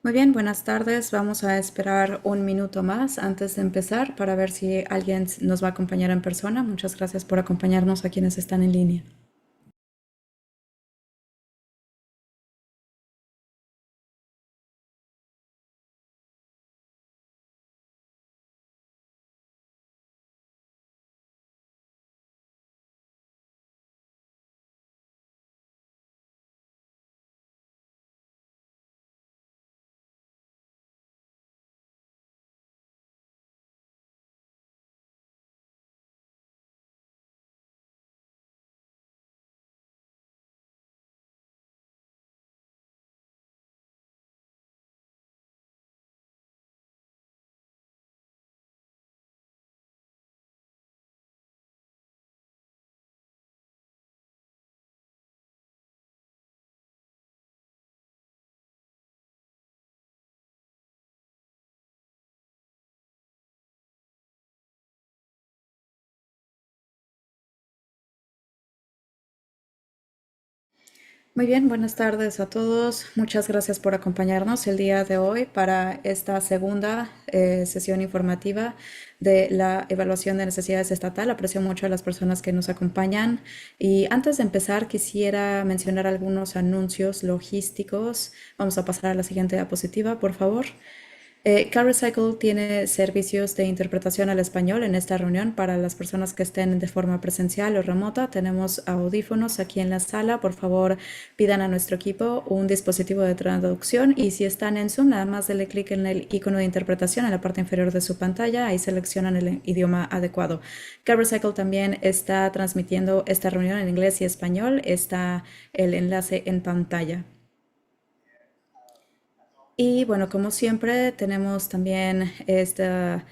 Muy bien, buenas tardes. Vamos a esperar un minuto más antes de empezar para ver si alguien nos va a acompañar en persona. Muchas gracias por acompañarnos a quienes están en línea. Muy bien, buenas tardes a todos. Muchas gracias por acompañarnos el día de hoy para esta segunda sesión informativa de la evaluación de necesidades estatal. Aprecio mucho a las personas que nos acompañan. Y antes de empezar, quisiera mencionar algunos anuncios logísticos. Vamos a pasar a la siguiente diapositiva, por favor. CarRecycle tiene servicios de interpretación al español en esta reunión para las personas que estén de forma presencial o remota. Tenemos audífonos aquí en la sala. Por favor, pidan a nuestro equipo un dispositivo de traducción y si están en Zoom, nada más denle clic en el icono de interpretación en la parte inferior de su pantalla. Ahí seleccionan el idioma adecuado. CarRecycle también está transmitiendo esta reunión en inglés y español. Está el enlace en pantalla. Y bueno, como siempre, tenemos también esta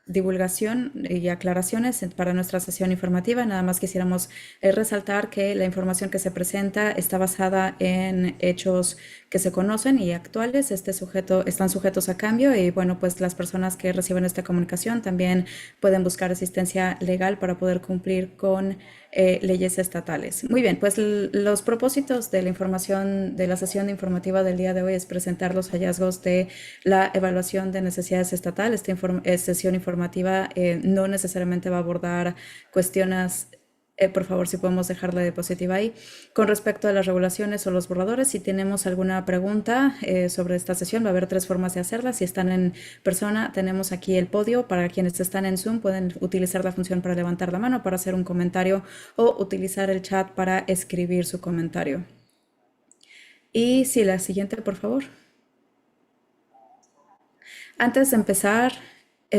divulgación y aclaraciones para nuestra sesión informativa. Nada más quisiéramos resaltar que la información que se presenta está basada en hechos que se conocen y actuales. Están sujetos a cambio y bueno, pues las personas que reciben esta comunicación también pueden buscar asistencia legal para poder cumplir con leyes estatales. Muy bien, pues los propósitos de la información de la sesión informativa del día de hoy es presentar los hallazgos de la evaluación de necesidades estatales. Esta sesión informativa no necesariamente va a abordar cuestiones por favor, si podemos dejar la diapositiva ahí. Con respecto a las regulaciones o los borradores, si tenemos alguna pregunta sobre esta sesión, va a haber tres formas de hacerla. Si están en persona, tenemos aquí el podio. Para quienes están en Zoom, pueden utilizar la función para levantar la mano, para hacer un comentario o utilizar el chat para escribir su comentario. Y si la siguiente, por favor. Antes de empezar,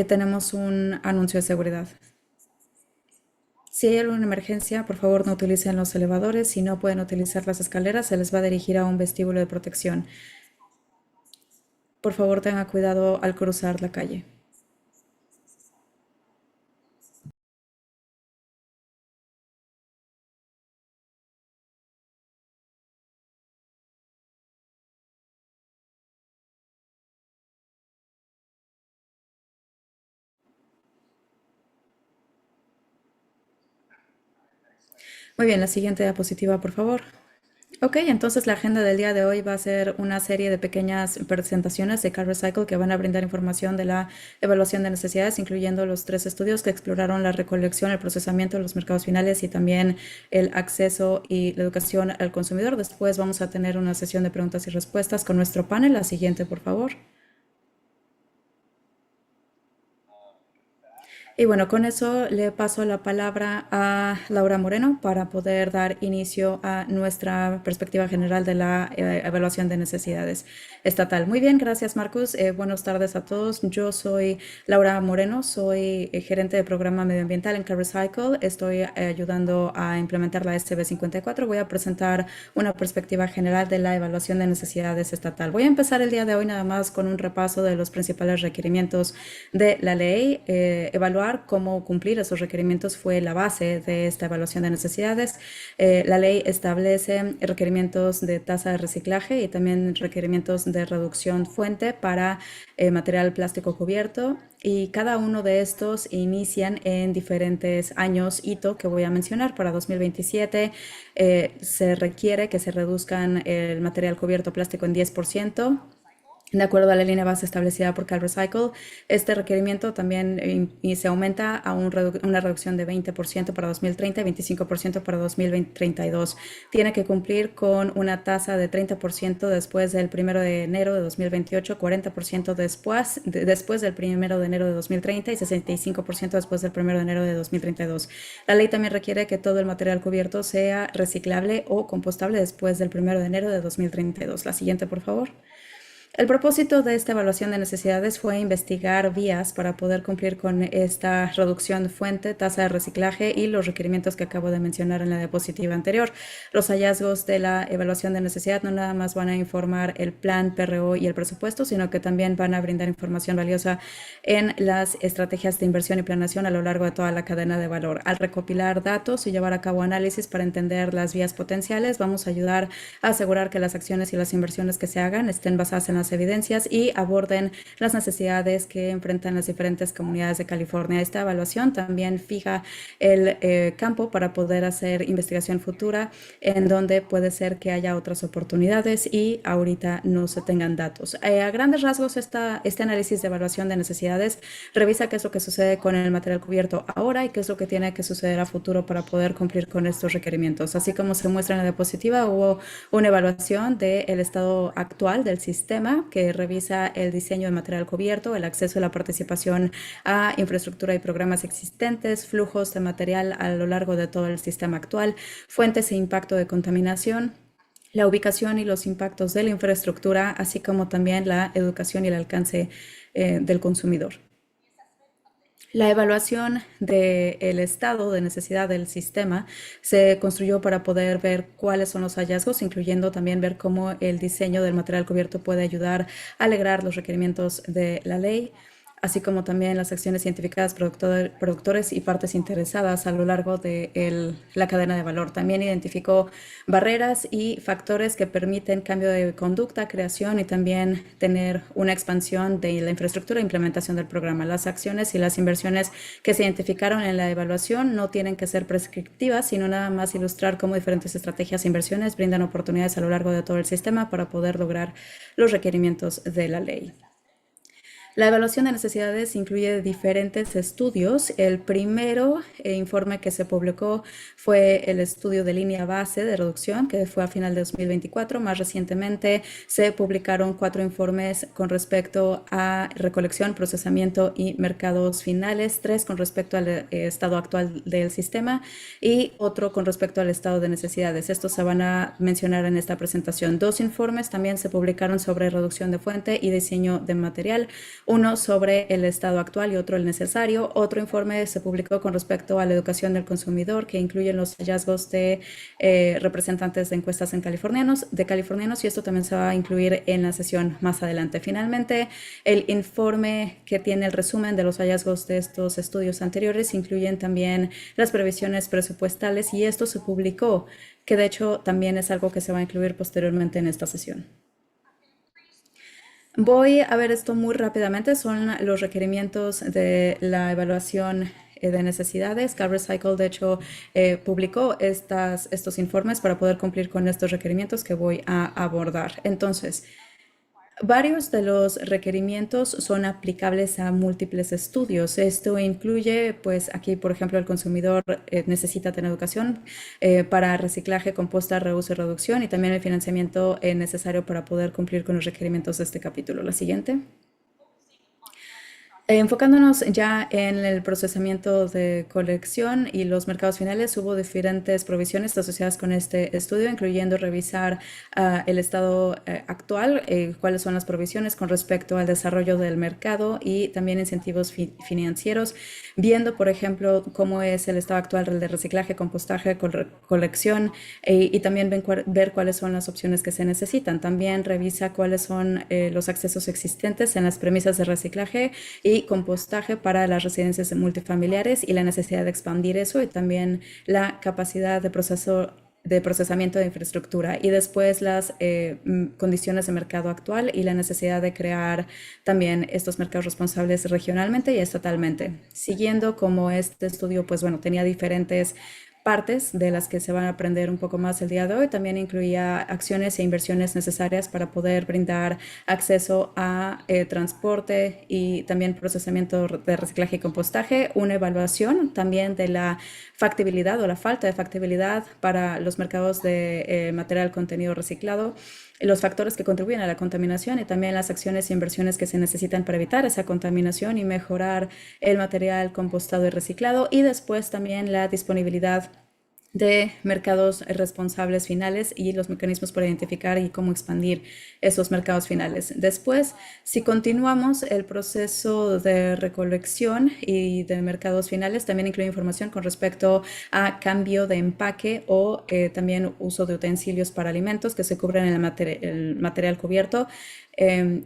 tenemos un anuncio de seguridad. Si hay alguna emergencia, por favor no utilicen los elevadores. Si no pueden utilizar las escaleras, se les va a dirigir a un vestíbulo de protección. Por favor, tenga cuidado al cruzar la calle. Muy bien, la siguiente diapositiva, por favor. Ok, entonces la agenda del día de hoy va a ser una serie de pequeñas presentaciones de CarRecycle que van a brindar información de la evaluación de necesidades, incluyendo los tres estudios que exploraron la recolección, el procesamiento de los mercados finales y también el acceso y la educación al consumidor. Después vamos a tener una sesión de preguntas y respuestas con nuestro panel. La siguiente, por favor. Y bueno, con eso le paso la palabra a Laura Moreno para poder dar inicio a nuestra perspectiva general de la evaluación de necesidades estatal. Muy bien, gracias Marcus. Buenas tardes a todos. Yo soy Laura Moreno, soy gerente de programa medioambiental en CarRecycle. Estoy ayudando a implementar la SB54. Voy a presentar una perspectiva general de la evaluación de necesidades estatal. Voy a empezar el día de hoy nada más con un repaso de los principales requerimientos de la ley. Evaluar evaluar cómo cumplir esos requerimientos fue la base de esta evaluación de necesidades. La ley establece requerimientos de tasa de reciclaje y también requerimientos de reducción fuente para material plástico cubierto, y cada uno de estos inician en diferentes años hito que voy a mencionar. Para 2027 se requiere que se reduzcan el material cubierto plástico en 10%. De acuerdo a la línea base establecida por CalRecycle, este requerimiento también se aumenta a una reducción de 20% para 2030 y 25% para 2032. Tiene que cumplir con una tasa de 30% después del 1 de enero de 2028, 40% después del 1 de enero de 2030 y 65% después del 1 de enero de 2032. La ley también requiere que todo el material cubierto sea reciclable o compostable después del 1 de enero de 2032. La siguiente, por favor. El propósito de esta evaluación de necesidades fue investigar vías para poder cumplir con esta reducción de fuente, tasa de reciclaje y los requerimientos que acabo de mencionar en la diapositiva anterior. Los hallazgos de la evaluación de necesidad no nada más van a informar el plan, PRO y el presupuesto, sino que también van a brindar información valiosa en las estrategias de inversión y planeación a lo largo de toda la cadena de valor. Al recopilar datos y llevar a cabo análisis para entender las vías potenciales, vamos a ayudar a asegurar que las acciones y las inversiones que se hagan estén basadas en las evidencias y aborden las necesidades que enfrentan las diferentes comunidades de California. Esta evaluación también fija el campo para poder hacer investigación futura en donde puede ser que haya otras oportunidades y ahorita no se tengan datos. A grandes rasgos, este análisis de evaluación de necesidades revisa qué es lo que sucede con el material cubierto ahora y qué es lo que tiene que suceder a futuro para poder cumplir con estos requerimientos. Así como se muestra en la diapositiva, hubo una evaluación del estado actual del sistema que revisa el diseño de material cubierto, el acceso y la participación a infraestructura y programas existentes, flujos de material a lo largo de todo el sistema actual, fuentes e impacto de contaminación, la ubicación y los impactos de la infraestructura, así como también la educación y el alcance del consumidor. La evaluación del estado de necesidad del sistema se construyó para poder ver cuáles son los hallazgos, incluyendo también ver cómo el diseño del material cubierto puede ayudar a alegrar los requerimientos de la ley, así como también las acciones identificadas, productores y partes interesadas a lo largo de la cadena de valor. También identificó barreras y factores que permiten cambio de conducta, creación y también tener una expansión de la infraestructura e implementación del programa. Las acciones y las inversiones que se identificaron en la evaluación no tienen que ser prescriptivas, sino nada más ilustrar cómo diferentes estrategias e inversiones brindan oportunidades a lo largo de todo el sistema para poder lograr los requerimientos de la ley. La evaluación de necesidades incluye diferentes estudios. El primero informe que se publicó fue el estudio de línea base de reducción, que fue a final de 2024. Más recientemente se publicaron 4 informes con respecto a recolección, procesamiento y mercados finales, 3 con respecto al estado actual del sistema y otro con respecto al estado de necesidades. Estos se van a mencionar en esta presentación. 2 informes también se publicaron sobre reducción de fuente y diseño de material, uno sobre el estado actual y otro el necesario. Otro informe se publicó con respecto a la educación del consumidor, que incluyen los hallazgos de representantes de encuestas de californianos, y esto también se va a incluir en la sesión más adelante. Finalmente, el informe que tiene el resumen de los hallazgos de estos estudios anteriores incluyen también las previsiones presupuestales, y esto se publicó, que de hecho también es algo que se va a incluir posteriormente en esta sesión. Voy a ver esto muy rápidamente. Son los requerimientos de la evaluación de necesidades. CalRecycle, de hecho, publicó estos informes para poder cumplir con estos requerimientos que voy a abordar. Entonces, varios de los requerimientos son aplicables a múltiples estudios. Esto incluye, pues aquí, por ejemplo, el consumidor necesita tener educación para reciclaje, composta, reuso y reducción, y también el financiamiento necesario para poder cumplir con los requerimientos de este capítulo. La siguiente. Enfocándonos ya en el procesamiento de colección y los mercados finales, hubo diferentes provisiones asociadas con este estudio, incluyendo revisar el estado actual, cuáles son las provisiones con respecto al desarrollo del mercado y también incentivos financieros, viendo, por ejemplo, cómo es el estado actual de reciclaje, compostaje, colección, y también ver cuáles son las opciones que se necesitan. También revisa cuáles son los accesos existentes en las premisas de reciclaje y y compostaje para las residencias multifamiliares y la necesidad de expandir eso y también la capacidad de procesamiento de infraestructura y después las condiciones de mercado actual y la necesidad de crear también estos mercados responsables regionalmente y estatalmente. Siguiendo como este estudio, pues bueno, tenía diferentes partes de las que se van a aprender un poco más el día de hoy. También incluía acciones e inversiones necesarias para poder brindar acceso a transporte y también procesamiento de reciclaje y compostaje, una evaluación también de la factibilidad o la falta de factibilidad para los mercados de material contenido reciclado, los factores que contribuyen a la contaminación y también las acciones e inversiones que se necesitan para evitar esa contaminación y mejorar el material compostado y reciclado y después también la disponibilidad de mercados responsables finales y los mecanismos para identificar y cómo expandir esos mercados finales. Después, si continuamos el proceso de recolección y de mercados finales, también incluye información con respecto a cambio de empaque o también uso de utensilios para alimentos que se cubren en el material cubierto.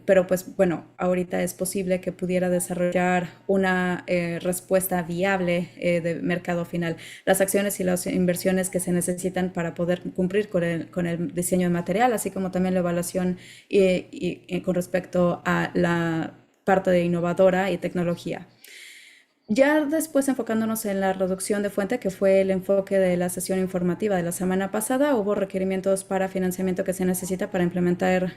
Pero pues bueno, ahorita es posible que pudiera desarrollar una respuesta viable de mercado final. Las acciones y las inversiones que se necesitan para poder cumplir con el diseño de material, así como también la evaluación con respecto a la parte de innovadora y tecnología. Ya después enfocándonos en la reducción de fuente, que fue el enfoque de la sesión informativa de la semana pasada, hubo requerimientos para financiamiento que se necesita para implementar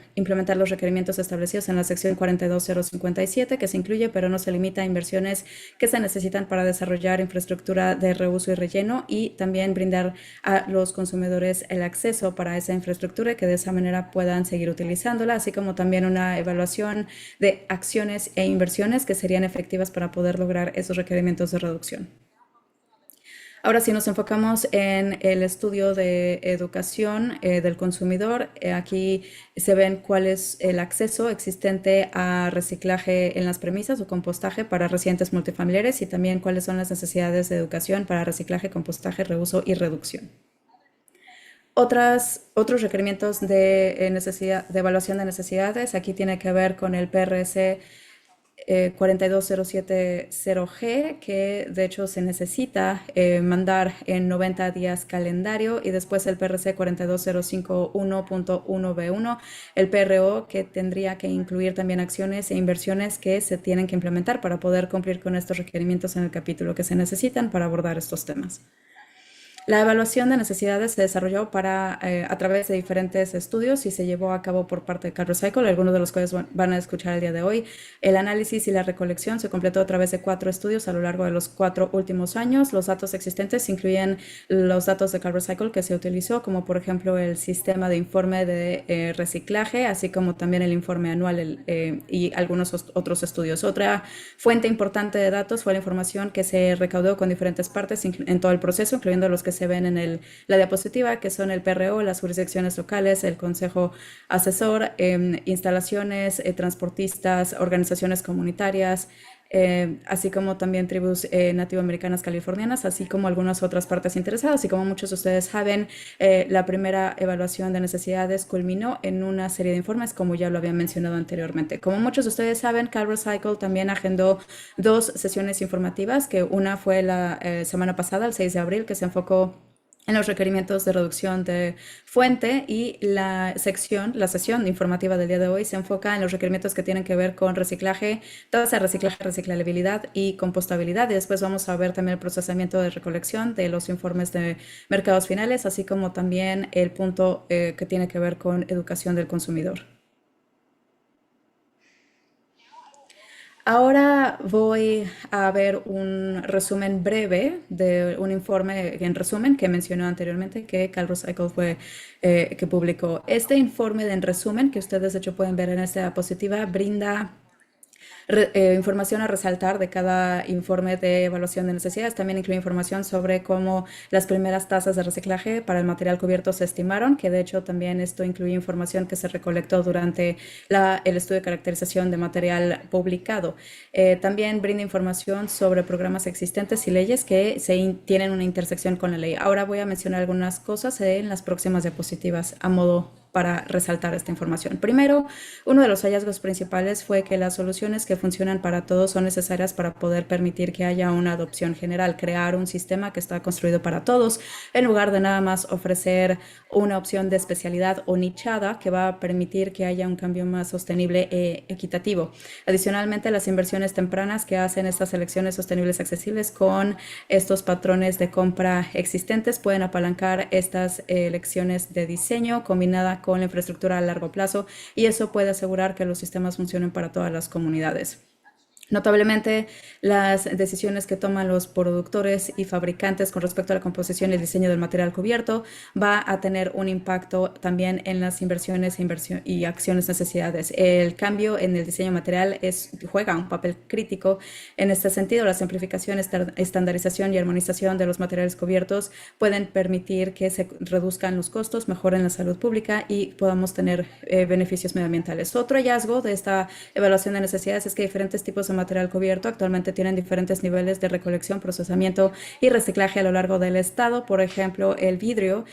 los requerimientos establecidos en la sección 42057, que se incluye, pero no se limita a inversiones que se necesitan para desarrollar infraestructura de reuso y relleno y también brindar a los consumidores el acceso para esa infraestructura y que de esa manera puedan seguir utilizándola, así como también una evaluación de acciones e inversiones que serían efectivas para poder lograr esos requerimientos de reducción. Ahora, si nos enfocamos en el estudio de educación del consumidor, aquí se ven cuál es el acceso existente a reciclaje en las premisas o compostaje para residentes multifamiliares y también cuáles son las necesidades de educación para reciclaje, compostaje, reuso y reducción. Otros requerimientos de evaluación de necesidades, aquí tiene que ver con el PRS 42070G, que de hecho se necesita mandar en 90 días calendario, y después el PRC 42051.1B1, el PRO, que tendría que incluir también acciones e inversiones que se tienen que implementar para poder cumplir con estos requerimientos en el capítulo que se necesitan para abordar estos temas. La evaluación de necesidades se desarrolló a través de diferentes estudios y se llevó a cabo por parte de CalRecycle, algunos de los cuales van a escuchar el día de hoy. El análisis y la recolección se completó a través de 4 estudios a lo largo de los 4 últimos años. Los datos existentes incluyen los datos de CalRecycle que se utilizó, como por ejemplo el sistema de informe de reciclaje, así como también el informe anual y algunos otros estudios. Otra fuente importante de datos fue la información que se recaudó con diferentes partes en todo el proceso, incluyendo los que se ven en la diapositiva, que son el PRO, las jurisdicciones locales, el consejo asesor, instalaciones, transportistas, organizaciones comunitarias, así como también tribus nativoamericanas californianas, así como algunas otras partes interesadas. Y como muchos de ustedes saben, la primera evaluación de necesidades culminó en una serie de informes, como ya lo había mencionado anteriormente. Como muchos de ustedes saben, CalRecycle también agendó 2 sesiones informativas, que una fue la semana pasada, el 6 de abril, que se enfocó en los requerimientos de reducción de fuente, y la sesión informativa del día de hoy se enfoca en los requerimientos que tienen que ver con reciclaje, tasa de reciclaje, reciclabilidad y compostabilidad. Y después vamos a ver también el procesamiento de recolección de los informes de mercados finales, así como también el punto que tiene que ver con educación del consumidor. Ahora voy a ver un resumen breve de un informe en resumen que mencionó anteriormente, que CalRecycle que publicó. Este informe de en resumen, que ustedes de hecho pueden ver en esta diapositiva, brinda información a resaltar de cada informe de evaluación de necesidades. También incluye información sobre cómo las primeras tasas de reciclaje para el material cubierto se estimaron, que de hecho también esto incluye información que se recolectó durante el estudio de caracterización de material publicado. También brinda información sobre programas existentes y leyes que tienen una intersección con la ley. Ahora voy a mencionar algunas cosas en las próximas diapositivas a modo para resaltar esta información. Primero, uno de los hallazgos principales fue que las soluciones que funcionan para todos son necesarias para poder permitir que haya una adopción general, crear un sistema que está construido para todos, en lugar de nada más ofrecer una opción de especialidad o nichada que va a permitir que haya un cambio más sostenible e equitativo. Adicionalmente, las inversiones tempranas que hacen estas elecciones sostenibles accesibles con estos patrones de compra existentes pueden apalancar estas elecciones de diseño combinada con la infraestructura a largo plazo, y eso puede asegurar que los sistemas funcionen para todas las comunidades. Notablemente, las decisiones que toman los productores y fabricantes con respecto a la composición y el diseño del material cubierto va a tener un impacto también en las inversiones y acciones necesidades. El cambio en el diseño material juega un papel crítico en este sentido. La simplificación, estandarización y armonización de los materiales cubiertos pueden permitir que se reduzcan los costos, mejoren la salud pública y podamos tener beneficios medioambientales. Otro hallazgo de esta evaluación de necesidades es que diferentes tipos de material cubierto actualmente tienen diferentes niveles de recolección, procesamiento y reciclaje a lo largo del estado. Por ejemplo, el vidrio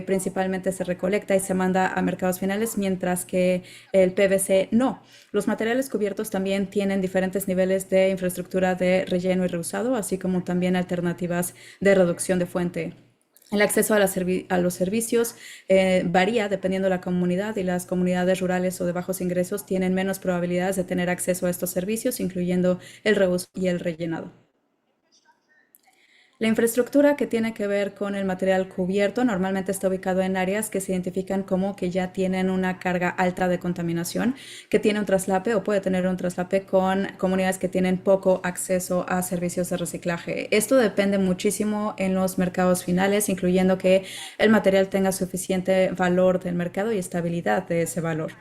principalmente se recolecta y se manda a mercados finales, mientras que el PVC no. Los materiales cubiertos también tienen diferentes niveles de infraestructura de relleno y reusado, así como también alternativas de reducción de fuente. El acceso a los servicios varía dependiendo de la comunidad, y las comunidades rurales o de bajos ingresos tienen menos probabilidades de tener acceso a estos servicios, incluyendo el reuso y el rellenado. La infraestructura que tiene que ver con el material cubierto normalmente está ubicado en áreas que se identifican como que ya tienen una carga alta de contaminación, que tiene un traslape o puede tener un traslape con comunidades que tienen poco acceso a servicios de reciclaje. Esto depende muchísimo en los mercados finales, incluyendo que el material tenga suficiente valor del mercado y estabilidad de ese valor.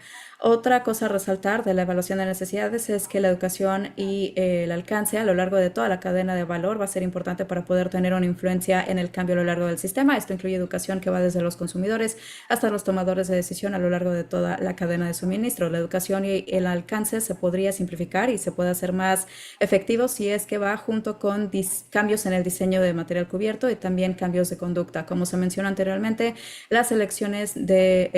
Otra cosa a resaltar de la evaluación de necesidades es que la educación y el alcance a lo largo de toda la cadena de valor va a ser importante para poder tener una influencia en el cambio a lo largo del sistema. Esto incluye educación que va desde los consumidores hasta los tomadores de decisión a lo largo de toda la cadena de suministro. La educación y el alcance se podría simplificar y se puede hacer más efectivo si es que va junto con cambios en el diseño de material cubierto y también cambios de conducta. Como se mencionó anteriormente, las elecciones de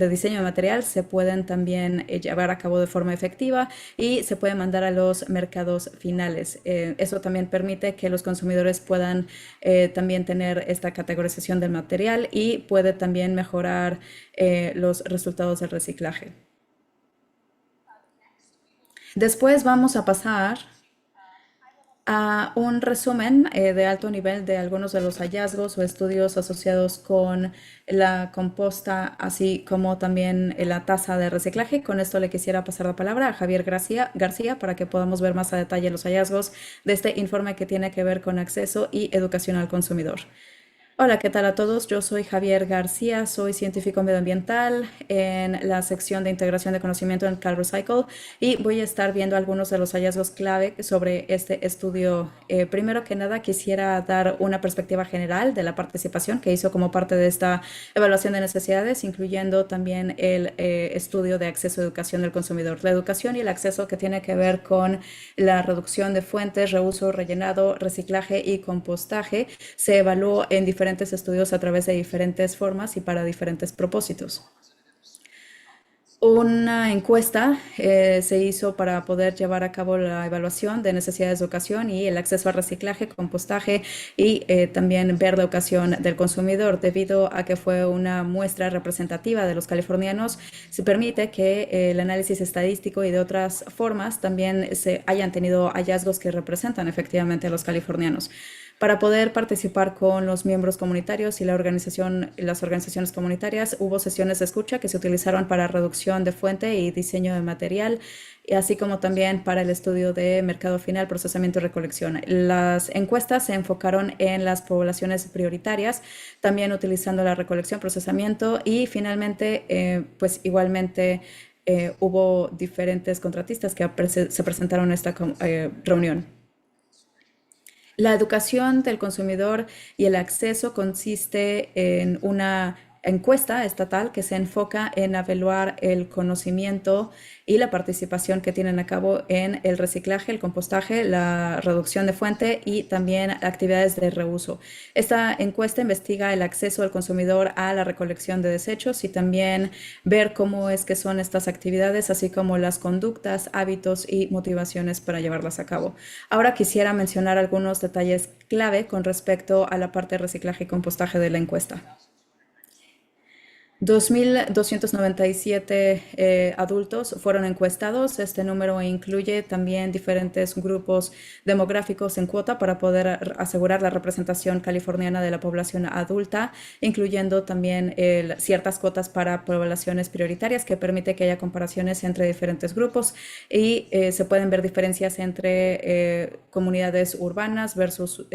diseño de material se pueden también llevar a cabo de forma efectiva y se puede mandar a los mercados finales. Eso también permite que los consumidores puedan también tener esta categorización del material y puede también mejorar los resultados del reciclaje. Después vamos a pasar a un resumen de alto nivel de algunos de los hallazgos o estudios asociados con la composta, así como también la tasa de reciclaje. Con esto le quisiera pasar la palabra a Javier García para que podamos ver más a detalle los hallazgos de este informe que tiene que ver con acceso y educación al consumidor. Hola, ¿qué tal a todos? Yo soy Javier García, soy científico medioambiental en la sección de integración de conocimiento en CalRecycle, y voy a estar viendo algunos de los hallazgos clave sobre este estudio. Primero que nada, quisiera dar una perspectiva general de la participación que hizo como parte de esta evaluación de necesidades, incluyendo también el estudio de acceso a educación del consumidor. La educación y el acceso que tiene que ver con la reducción de fuentes, reuso, rellenado, reciclaje y compostaje se evaluó en diferentes estudios a través de diferentes formas y para diferentes propósitos. Una encuesta se hizo para poder llevar a cabo la evaluación de necesidades de educación y el acceso al reciclaje, compostaje y también ver la educación del consumidor. Debido a que fue una muestra representativa de los californianos, se permite que el análisis estadístico y de otras formas también se hayan tenido hallazgos que representan efectivamente a los californianos. Para poder participar con los miembros comunitarios y las organizaciones comunitarias, hubo sesiones de escucha que se utilizaron para reducción de fuente y diseño de material, así como también para el estudio de mercado final, procesamiento y recolección. Las encuestas se enfocaron en las poblaciones prioritarias, también utilizando la recolección, procesamiento y finalmente, pues igualmente hubo diferentes contratistas que se presentaron en esta reunión. La educación del consumidor y el acceso consiste en una encuesta estatal que se enfoca en evaluar el conocimiento y la participación que tienen a cabo en el reciclaje, el compostaje, la reducción de fuente y también actividades de reuso. Esta encuesta investiga el acceso del consumidor a la recolección de desechos y también ver cómo es que son estas actividades, así como las conductas, hábitos y motivaciones para llevarlas a cabo. Ahora quisiera mencionar algunos detalles clave con respecto a la parte de reciclaje y compostaje de la encuesta. 2.297 adultos fueron encuestados. Este número incluye también diferentes grupos demográficos en cuota para poder asegurar la representación californiana de la población adulta, incluyendo también ciertas cuotas para poblaciones prioritarias que permite que haya comparaciones entre diferentes grupos y se pueden ver diferencias entre comunidades urbanas versus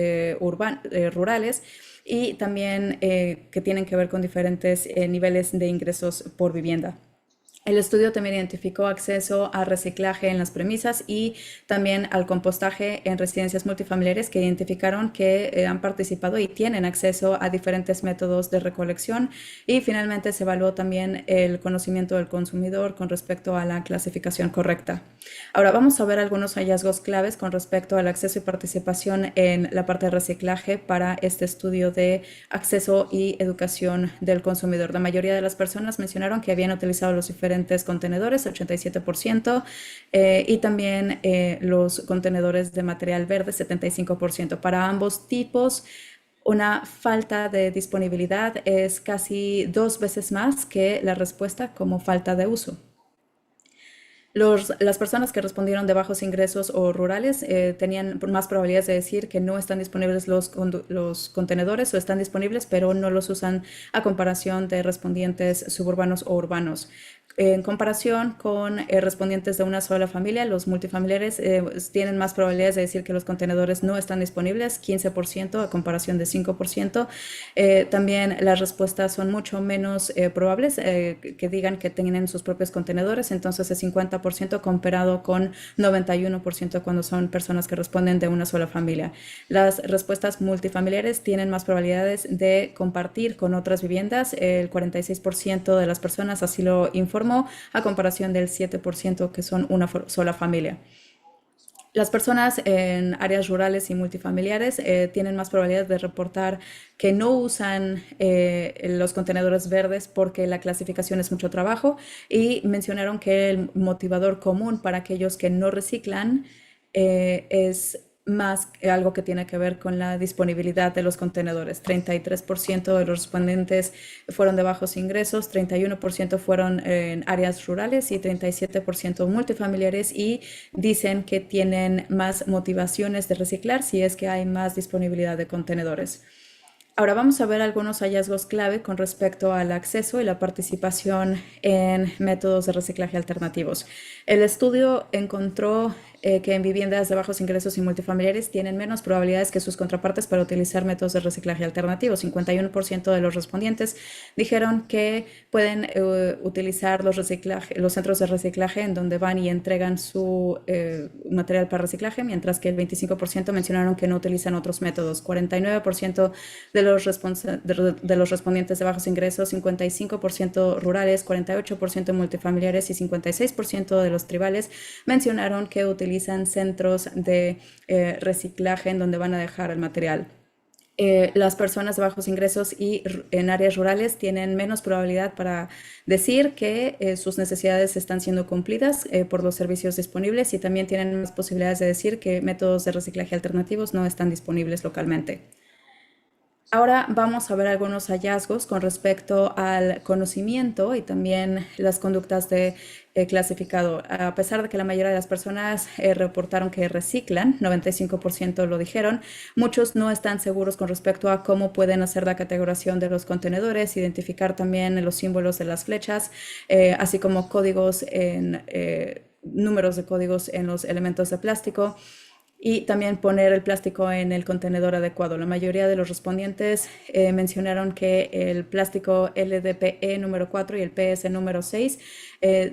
rurales y también que tienen que ver con diferentes niveles de ingresos por vivienda. El estudio también identificó acceso a reciclaje en las premisas y también al compostaje en residencias multifamiliares que identificaron que han participado y tienen acceso a diferentes métodos de recolección y finalmente se evaluó también el conocimiento del consumidor con respecto a la clasificación correcta. Ahora vamos a ver algunos hallazgos claves con respecto al acceso y participación en la parte de reciclaje para este estudio de acceso y educación del consumidor. La mayoría de las personas mencionaron que habían utilizado los diferentes contenedores, 87%, y también los contenedores de material verde, 75%. Para ambos tipos, una falta de disponibilidad es casi 2 veces más que la respuesta como falta de uso. Las personas que respondieron de bajos ingresos o rurales tenían más probabilidades de decir que no están disponibles los contenedores o están disponibles, pero no los usan a comparación de respondientes suburbanos o urbanos. En comparación con respondientes de una sola familia, los multifamiliares tienen más probabilidades de decir que los contenedores no están disponibles, 15% a comparación de 5%. También las respuestas son mucho menos probables que digan que tienen sus propios contenedores, entonces es 50% comparado con 91% cuando son personas que responden de una sola familia. Las respuestas multifamiliares tienen más probabilidades de compartir con otras viviendas, el 46% de las personas así lo informó, a comparación del 7% que son una sola familia. Las personas en áreas rurales y multifamiliares tienen más probabilidades de reportar que no usan los contenedores verdes porque la clasificación es mucho trabajo y mencionaron que el motivador común para aquellos que no reciclan es más algo que tiene que ver con la disponibilidad de los contenedores. 33% de los respondentes fueron de bajos ingresos, 31% fueron en áreas rurales y 37% multifamiliares y dicen que tienen más motivaciones de reciclar si es que hay más disponibilidad de contenedores. Ahora vamos a ver algunos hallazgos clave con respecto al acceso y la participación en métodos de reciclaje alternativos. El estudio encontró que en viviendas de bajos ingresos y multifamiliares tienen menos probabilidades que sus contrapartes para utilizar métodos de reciclaje alternativos. 51% de los respondientes dijeron que pueden utilizar los centros de reciclaje en donde van y entregan su material para reciclaje, mientras que el 25% mencionaron que no utilizan otros métodos. 49% de los respondientes de bajos ingresos, 55% rurales, 48% multifamiliares y 56% de los tribales mencionaron que utilizan centros de reciclaje en donde van a dejar el material. Las personas de bajos ingresos y en áreas rurales tienen menos probabilidad para decir que sus necesidades están siendo cumplidas por los servicios disponibles y también tienen más posibilidades de decir que métodos de reciclaje alternativos no están disponibles localmente. Ahora vamos a ver algunos hallazgos con respecto al conocimiento y también las conductas de clasificado. A pesar de que la mayoría de las personas reportaron que reciclan, 95% lo dijeron, muchos no están seguros con respecto a cómo pueden hacer la categorización de los contenedores, identificar también los símbolos de las flechas, así como códigos números de códigos en los elementos de plástico y también poner el plástico en el contenedor adecuado. La mayoría de los respondientes mencionaron que el plástico LDPE número 4 y el PS número 6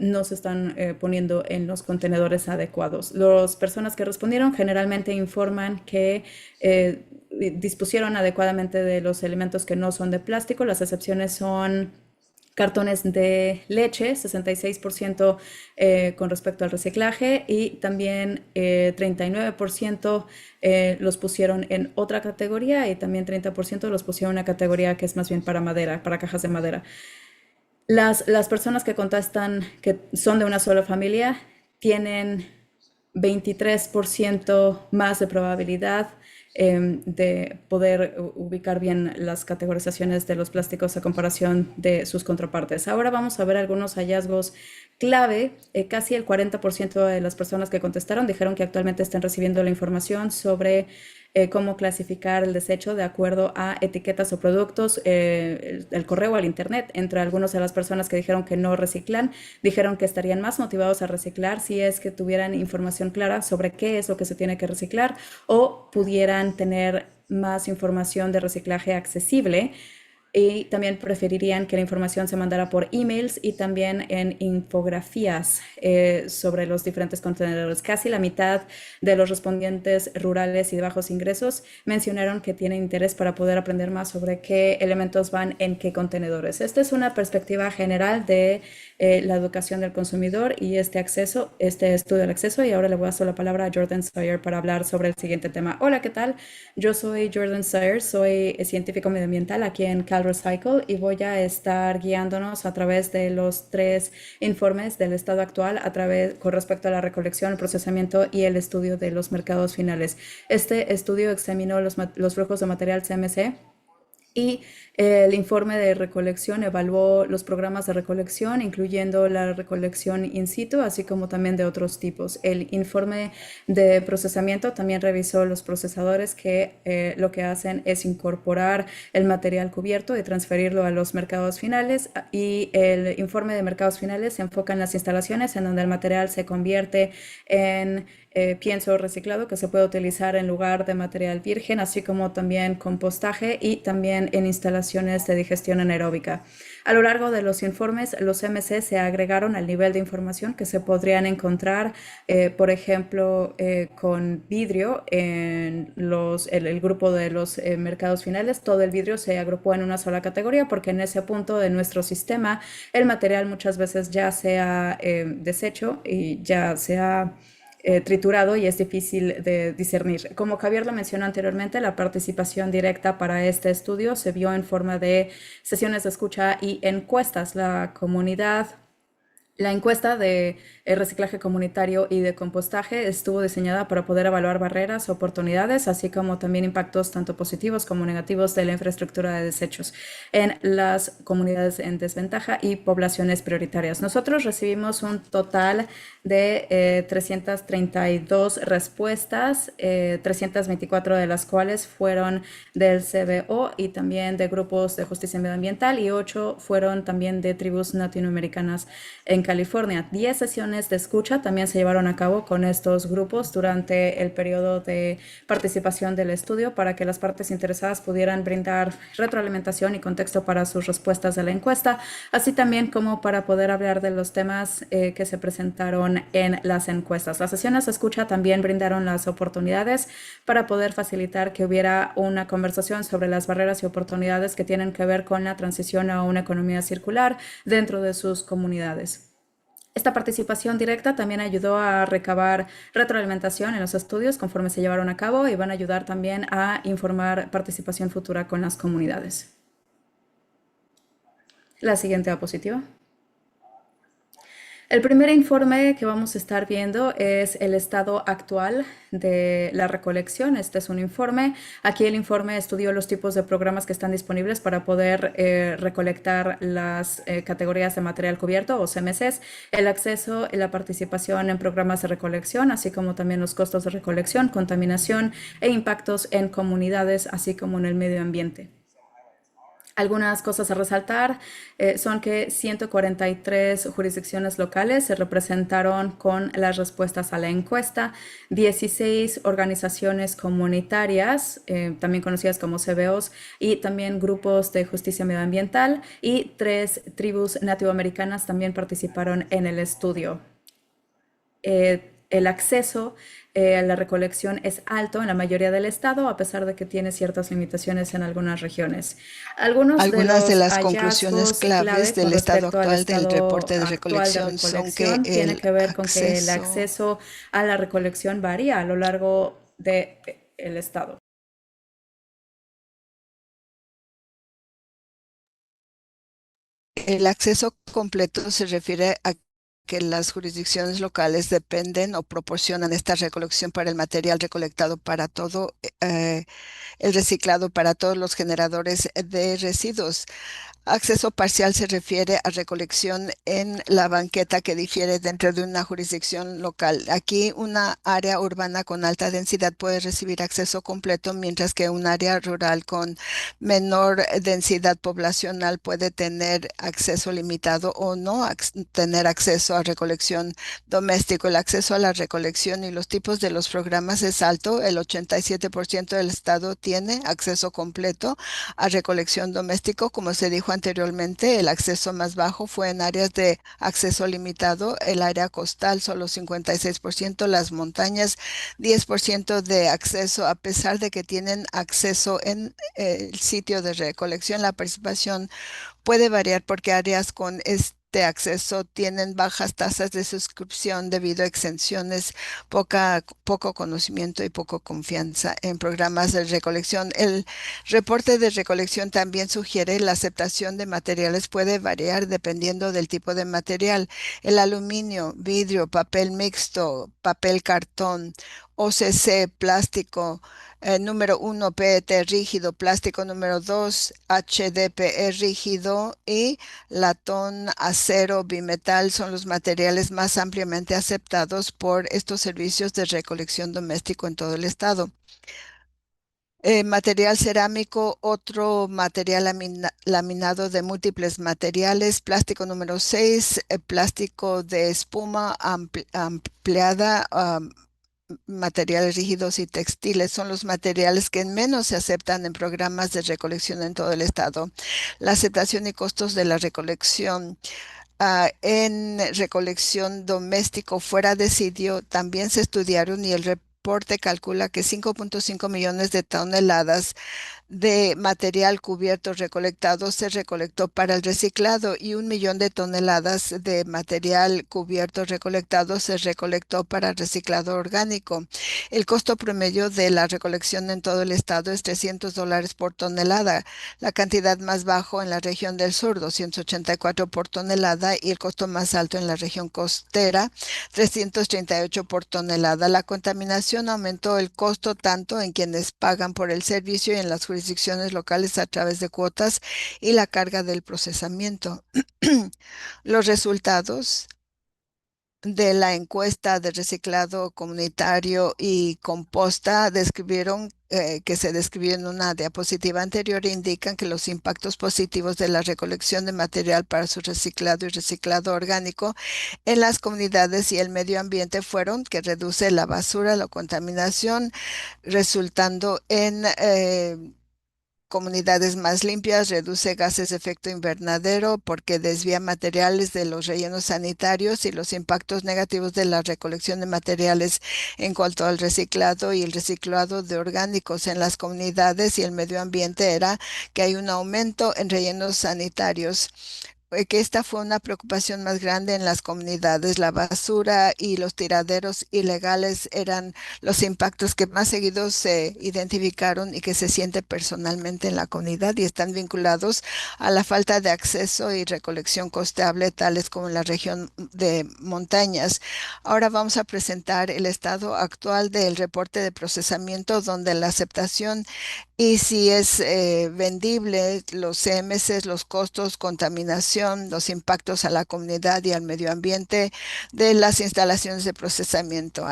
no se están poniendo en los contenedores adecuados. Las personas que respondieron generalmente informan que dispusieron adecuadamente de los elementos que no son de plástico. Las excepciones son cartones de leche, 66% con respecto al reciclaje, y también 39% los pusieron en otra categoría, y también 30% los pusieron en una categoría que es más bien para madera, para cajas de madera. Las personas que contestan que son de una sola familia tienen 23% más de probabilidad de poder ubicar bien las categorizaciones de los plásticos a comparación de sus contrapartes. Ahora vamos a ver algunos hallazgos clave. Casi el 40% de las personas que contestaron dijeron que actualmente están recibiendo la información sobre cómo clasificar el desecho de acuerdo a etiquetas o productos, el correo o el internet. Entre algunas de las personas que dijeron que no reciclan, dijeron que estarían más motivados a reciclar si es que tuvieran información clara sobre qué es lo que se tiene que reciclar, o pudieran tener más información de reciclaje accesible, y también preferirían que la información se mandara por emails y también en infografías sobre los diferentes contenedores. Casi la mitad de los respondientes rurales y de bajos ingresos mencionaron que tienen interés para poder aprender más sobre qué elementos van en qué contenedores. Esta es una perspectiva general de la educación del consumidor y este estudio del acceso, y ahora le voy a dar la palabra a Jordan Sawyer para hablar sobre el siguiente tema. Hola, ¿qué tal? Yo soy Jordan Sawyer, soy científico medioambiental aquí en Cal Recycle, y voy a estar guiándonos a través de los 3 informes del estado actual con respecto a la recolección, el procesamiento y el estudio de los mercados finales. Este estudio examinó los flujos de material CMC, y el informe de recolección evaluó los programas de recolección, incluyendo la recolección in situ, así como también de otros tipos. El informe de procesamiento también revisó los procesadores que lo que hacen es incorporar el material cubierto y transferirlo a los mercados finales, y el informe de mercados finales se enfoca en las instalaciones en donde el material se convierte en pienso reciclado que se puede utilizar en lugar de material virgen, así como también compostaje y también en instalaciones de digestión anaeróbica. A lo largo de los informes, los MC se agregaron al nivel de información que se podrían encontrar, por ejemplo, con vidrio en el grupo de los mercados finales. Todo el vidrio se agrupó en una sola categoría porque en ese punto de nuestro sistema el material muchas veces ya se ha deshecho y ya se ha triturado, y es difícil de discernir. Como Javier lo mencionó anteriormente, la participación directa para este estudio se vio en forma de sesiones de escucha y encuestas. La encuesta de reciclaje comunitario y de compostaje estuvo diseñada para poder evaluar barreras, oportunidades, así como también impactos tanto positivos como negativos de la infraestructura de desechos en las comunidades en desventaja y poblaciones prioritarias. Nosotros recibimos un total de 332 respuestas, 324 de las cuales fueron del CBO y también de grupos de justicia medioambiental, y 8 fueron también de tribus latinoamericanas en California. 10 sesiones de escucha también se llevaron a cabo con estos grupos durante el periodo de participación del estudio para que las partes interesadas pudieran brindar retroalimentación y contexto para sus respuestas de la encuesta, así también como para poder hablar de los temas que se presentaron en las encuestas. Las sesiones de escucha también brindaron las oportunidades para poder facilitar que hubiera una conversación sobre las barreras y oportunidades que tienen que ver con la transición a una economía circular dentro de sus comunidades. Esta participación directa también ayudó a recabar retroalimentación en los estudios conforme se llevaron a cabo, y van a ayudar también a informar participación futura con las comunidades. La siguiente diapositiva. El primer informe que vamos a estar viendo es el estado actual de la recolección. Este es un informe. Aquí el informe estudió los tipos de programas que están disponibles para poder recolectar las categorías de material cubierto o CMCs, el acceso y la participación en programas de recolección, así como también los costos de recolección, contaminación e impactos en comunidades, así como en el medio ambiente. Algunas cosas a resaltar son que 143 jurisdicciones locales se representaron con las respuestas a la encuesta, 16 organizaciones comunitarias, también conocidas como CBOs, y también grupos de justicia medioambiental, y 3 tribus nativoamericanas también participaron en el estudio. el acceso a la recolección es alto en la mayoría del estado, a pesar de que tiene ciertas limitaciones en algunas regiones. Algunos de Algunas de los las conclusiones hallazgos claves clave con del estado respecto al actual del estado reporte de actual de recolección son que recolección tiene el que ver con que el acceso acceso a la recolección varía a lo largo del estado. El acceso completo se refiere a que las jurisdicciones locales dependen o proporcionan esta recolección para el material recolectado para todo el reciclado para todos los generadores de residuos. Acceso parcial se refiere a recolección en la banqueta que difiere dentro de una jurisdicción local. Aquí una área urbana con alta densidad puede recibir acceso completo, mientras que un área rural con menor densidad poblacional puede tener acceso limitado o no tener acceso a recolección doméstico. El acceso a la recolección y los tipos de los programas es alto. El 87% del estado tiene acceso completo a recolección doméstico. Como se dijo anteriormente, el acceso más bajo fue en áreas de acceso limitado, el área costal solo 56%, las montañas 10% de acceso, a pesar de que tienen acceso en el sitio de recolección. La participación puede variar porque áreas con este acceso tienen bajas tasas de suscripción debido a exenciones, poco conocimiento y poco confianza en programas de recolección. El reporte de recolección también sugiere la aceptación de materiales puede variar dependiendo del tipo de material. El aluminio, vidrio, papel mixto, papel cartón, OCC, plástico, número uno, PET rígido, plástico número 2, HDPE rígido y latón, acero, bimetal son los materiales más ampliamente aceptados por estos servicios de recolección doméstico en todo el estado. Material cerámico, otro material laminado de múltiples materiales, plástico número 6, plástico de espuma ampliada, materiales rígidos y textiles son los materiales que menos se aceptan en programas de recolección en todo el estado. La aceptación y costos de la recolección en recolección doméstico fuera de sitio también se estudiaron y el reporte calcula que 5.5 millones de toneladas de material cubierto recolectado se recolectó para el reciclado y 1 millón de toneladas de material cubierto recolectado se recolectó para reciclado orgánico. El costo promedio de la recolección en todo el estado es $300 por tonelada, la cantidad más bajo en la región del sur, 284 por tonelada, y el costo más alto en la región costera, 338 por tonelada. La contaminación aumentó el costo tanto en quienes pagan por el servicio y en las jurisdicciones locales a través de cuotas y la carga del procesamiento. Los resultados de la encuesta de reciclado comunitario y composta describieron que se describió en una diapositiva anterior indican que los impactos positivos de la recolección de material para su reciclado y reciclado orgánico en las comunidades y el medio ambiente fueron que reduce la basura, la contaminación, resultando en comunidades más limpias, reduce gases de efecto invernadero porque desvía materiales de los rellenos sanitarios y los impactos negativos de la recolección de materiales en cuanto al reciclado y el reciclado de orgánicos en las comunidades y el medio ambiente era que hay un aumento en rellenos sanitarios, que esta fue una preocupación más grande en las comunidades. La basura y los tiraderos ilegales eran los impactos que más seguidos se identificaron y que se siente personalmente en la comunidad y están vinculados a la falta de acceso y recolección costeable, tales como en la región de montañas. Ahora vamos a presentar el estado actual del reporte de procesamiento, donde la aceptación y si es vendible, los CMS, los costos, contaminación, los impactos a la comunidad y al medio ambiente de las instalaciones de procesamiento.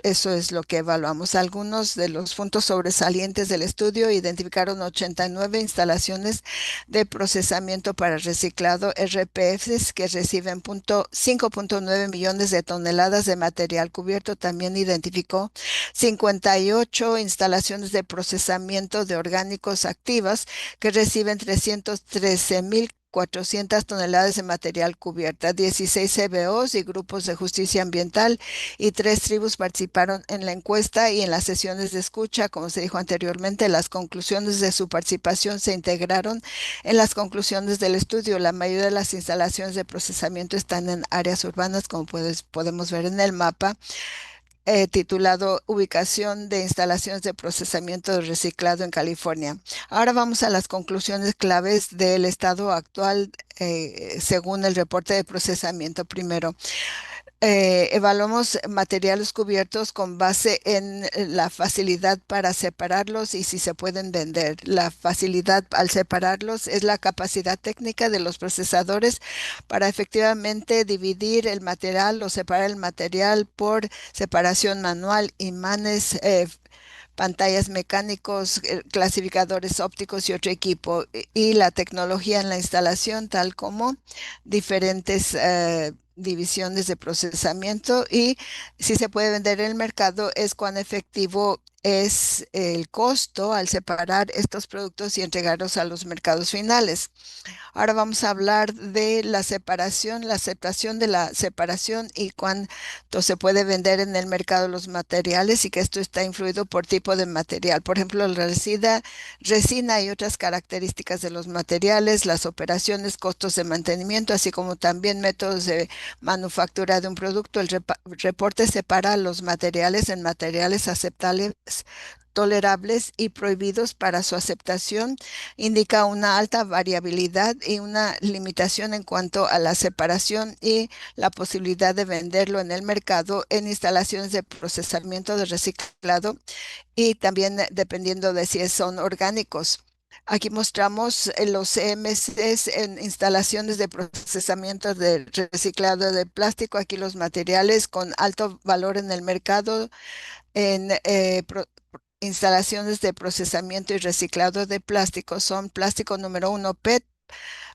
Eso es lo que evaluamos. Algunos de los puntos sobresalientes del estudio identificaron 89 instalaciones de procesamiento para reciclado RPFs que reciben 5.9 millones de toneladas de material cubierto. También identificó 58 instalaciones de procesamiento de orgánicos activas que reciben 313,000 400 toneladas de material cubierta, 16 CBOs y grupos de justicia ambiental y 3 tribus participaron en la encuesta y en las sesiones de escucha. Como se dijo anteriormente, las conclusiones de su participación se integraron en las conclusiones del estudio. La mayoría de las instalaciones de procesamiento están en áreas urbanas, como podemos ver en el mapa titulado Ubicación de instalaciones de procesamiento de reciclado en California. Ahora vamos a las conclusiones claves del estado actual según el reporte de procesamiento. Primero, evaluamos materiales cubiertos con base en la facilidad para separarlos y si se pueden vender. La facilidad al separarlos es la capacidad técnica de los procesadores para efectivamente dividir el material o separar el material por separación manual, imanes, pantallas mecánicos, clasificadores ópticos y otro equipo, y la tecnología en la instalación, tal como diferentes divisiones de procesamiento y si se puede vender en el mercado es cuán efectivo es el costo al separar estos productos y entregarlos a los mercados finales. Ahora vamos a hablar de la separación, la aceptación de la separación y cuánto se puede vender en el mercado los materiales y que esto está influido por tipo de material. Por ejemplo, la resina y otras características de los materiales, las operaciones, costos de mantenimiento, así como también métodos de manufactura de un producto. El reporte separa los materiales en materiales aceptables, tolerables y prohibidos para su aceptación, indica una alta variabilidad y una limitación en cuanto a la separación y la posibilidad de venderlo en el mercado en instalaciones de procesamiento de reciclado y también dependiendo de si son orgánicos. Aquí mostramos los CMCs en instalaciones de procesamiento de reciclado de plástico. Aquí los materiales con alto valor en el mercado en instalaciones de procesamiento y reciclado de plástico son plástico número uno PET,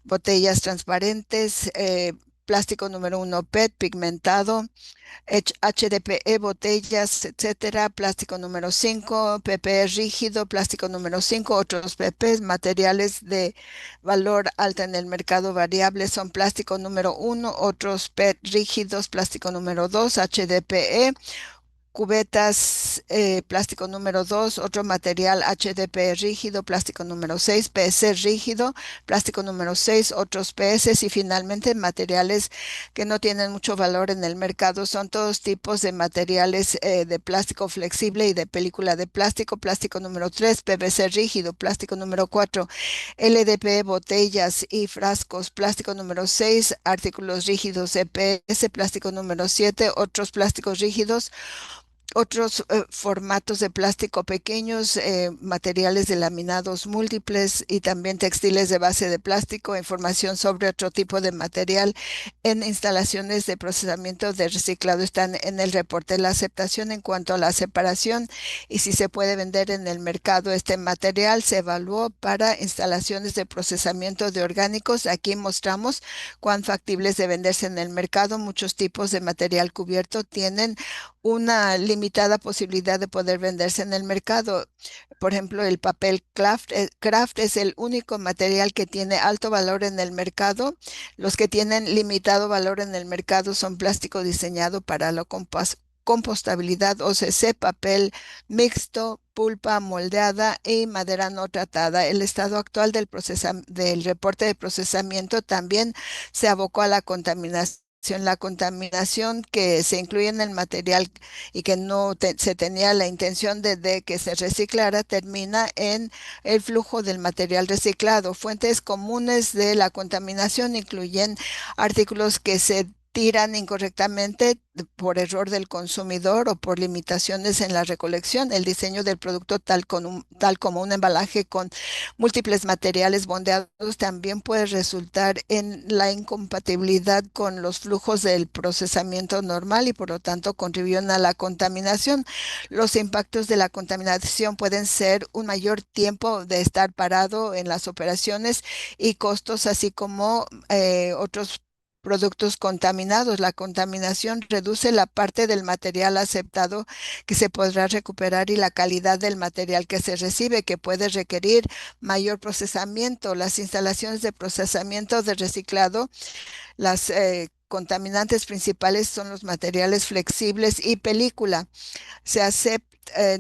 botellas transparentes, plástico número uno PET pigmentado, HDPE, botellas, etcétera, plástico número 5, PP rígido, plástico número 5, otros PPs, materiales de valor alto en el mercado variable son plástico número 1, otros PET rígidos, plástico número 2, HDPE, cubetas, plástico número 2, otro material HDPE rígido, plástico número 6, PEC rígido, plástico número 6, otros PS y finalmente materiales que no tienen mucho valor en el mercado. Son todos tipos de materiales de plástico flexible y de película de plástico, plástico número 3, PVC rígido, plástico número 4, LDPE, botellas y frascos, plástico número 6, artículos rígidos EPS, plástico número 7, otros plásticos rígidos, otros formatos de plástico pequeños, materiales de laminados múltiples y también textiles de base de plástico, información sobre otro tipo de material en instalaciones de procesamiento de reciclado están en el reporte. La aceptación en cuanto a la separación y si se puede vender en el mercado este material se evaluó para instalaciones de procesamiento de orgánicos. Aquí mostramos cuán factibles de venderse en el mercado. Muchos tipos de material cubierto tienen una limitada posibilidad de poder venderse en el mercado. Por ejemplo, el papel craft es el único material que tiene alto valor en el mercado. Los que tienen limitado valor en el mercado son plástico diseñado para la compostabilidad, OCC, papel mixto, pulpa moldeada y madera no tratada. El estado actual del reporte de procesamiento también se abocó a la contaminación. La contaminación que se incluye en el material y que no se tenía la intención de que se reciclara termina en el flujo del material reciclado. Fuentes comunes de la contaminación incluyen artículos que se tiran incorrectamente por error del consumidor o por limitaciones en la recolección, el diseño del producto tal como un embalaje con múltiples materiales bondeados también puede resultar en la incompatibilidad con los flujos del procesamiento normal y por lo tanto contribuyen a la contaminación. Los impactos de la contaminación pueden ser un mayor tiempo de estar parado en las operaciones y costos, así como otros productos contaminados. La contaminación reduce la parte del material aceptado que se podrá recuperar y la calidad del material que se recibe, que puede requerir mayor procesamiento. Las instalaciones de procesamiento de reciclado, las contaminantes principales son los materiales flexibles y película. Se aceptan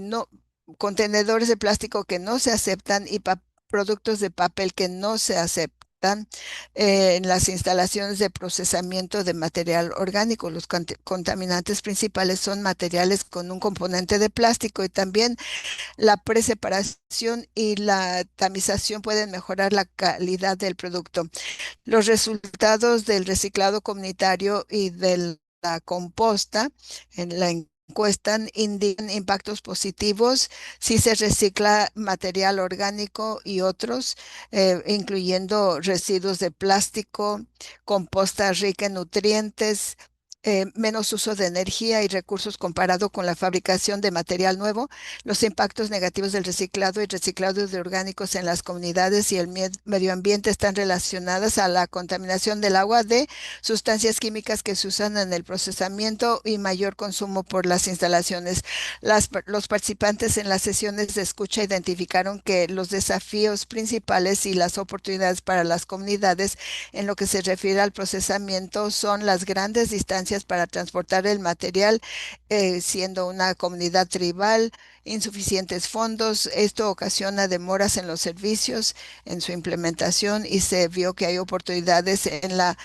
no, contenedores de plástico que no se aceptan y productos de papel que no se aceptan en las instalaciones de procesamiento de material orgánico. Los contaminantes principales son materiales con un componente de plástico, y también la preseparación y la tamización pueden mejorar la calidad del producto. Los resultados del reciclado comunitario y de la composta en la encuesta indican impactos positivos si se recicla material orgánico y otros, incluyendo residuos de plástico, composta rica en nutrientes, menos uso de energía y recursos comparado con la fabricación de material nuevo. Los impactos negativos del reciclado y reciclado de orgánicos en las comunidades y el medio ambiente están relacionadas a la contaminación del agua de sustancias químicas que se usan en el procesamiento y mayor consumo por las instalaciones. Los participantes en las sesiones de escucha identificaron que los desafíos principales y las oportunidades para las comunidades en lo que se refiere al procesamiento son las grandes distancias para transportar el material, siendo una comunidad tribal, insuficientes fondos. Esto ocasiona demoras en los servicios, en su implementación, y se vio que hay oportunidades en la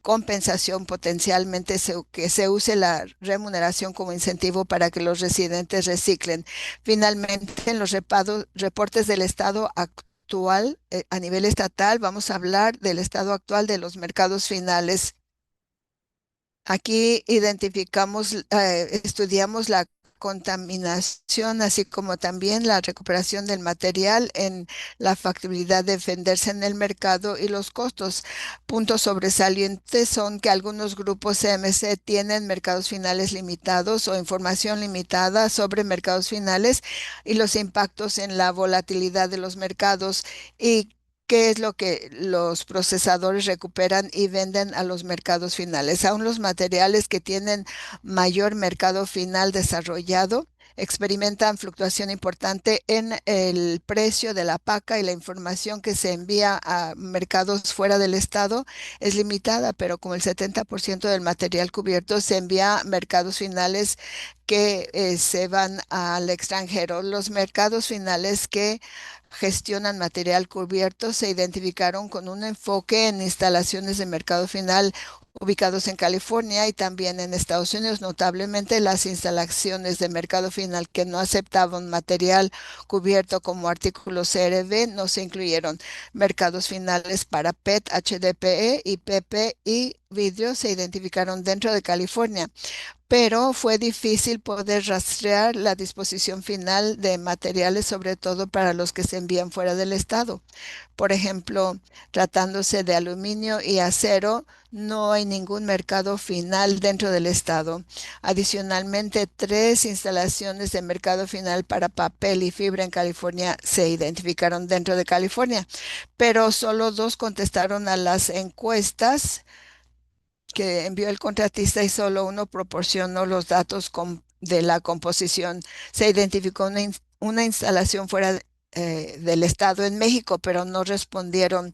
compensación potencialmente, que se use la remuneración como incentivo para que los residentes reciclen. Finalmente, en los reportes del estado actual, a nivel estatal, vamos a hablar del estado actual de los mercados finales. Aquí estudiamos la contaminación, así como también la recuperación del material en la factibilidad de venderse en el mercado y los costos. Puntos sobresalientes son que algunos grupos CMC tienen mercados finales limitados o información limitada sobre mercados finales y los impactos en la volatilidad de los mercados, y qué es lo que los procesadores recuperan y venden a los mercados finales. Aún los materiales que tienen mayor mercado final desarrollado experimentan fluctuación importante en el precio de la paca, y la información que se envía a mercados fuera del estado es limitada, pero como el 70% del material cubierto se envía a mercados finales que se van al extranjero. Los mercados finales que gestionan material cubierto se identificaron con un enfoque en instalaciones de mercado final ubicados en California y también en Estados Unidos. Notablemente, las instalaciones de mercado final que no aceptaban material cubierto como artículos CRB no se incluyeron. Mercados finales para PET, HDPE y PP y vidrio se identificaron dentro de California, pero fue difícil poder rastrear la disposición final de materiales, sobre todo para los que se envían fuera del estado. Por ejemplo, tratándose de aluminio y acero, no hay ningún mercado final dentro del estado. Adicionalmente, 3 instalaciones de mercado final para papel y fibra en California se identificaron dentro de California, pero solo 2 contestaron a las encuestas que envió el contratista, y solo uno proporcionó los datos de la composición. Se identificó una instalación fuera del estado en México, pero no respondieron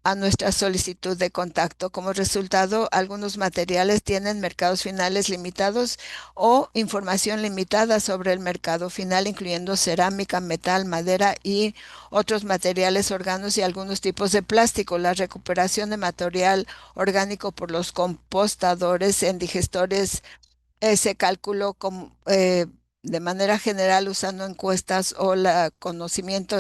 a nuestra solicitud de contacto. Como resultado, algunos materiales tienen mercados finales limitados o información limitada sobre el mercado final, incluyendo cerámica, metal, madera y otros materiales orgánicos y algunos tipos de plástico. La recuperación de material orgánico por los compostadores en digestores se calculó como, de manera general, usando encuestas o el conocimiento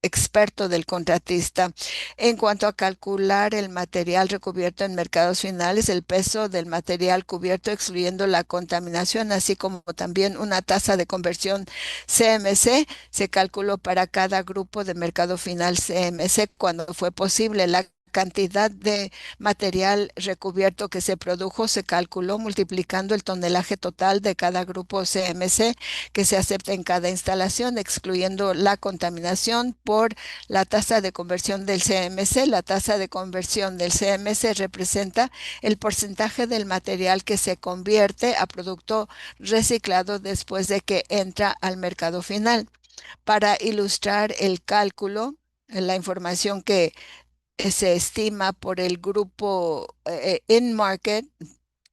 experto del contratista. En cuanto a calcular el material recubierto en mercados finales, el peso del material cubierto, excluyendo la contaminación, así como también una tasa de conversión CMC, se calculó para cada grupo de mercado final CMC cuando fue posible. La cantidad de material recubierto que se produjo se calculó multiplicando el tonelaje total de cada grupo CMC que se acepta en cada instalación, excluyendo la contaminación por la tasa de conversión del CMC. La tasa de conversión del CMC representa el porcentaje del material que se convierte a producto reciclado después de que entra al mercado final. Para ilustrar el cálculo, la información que se estima por el grupo in-market,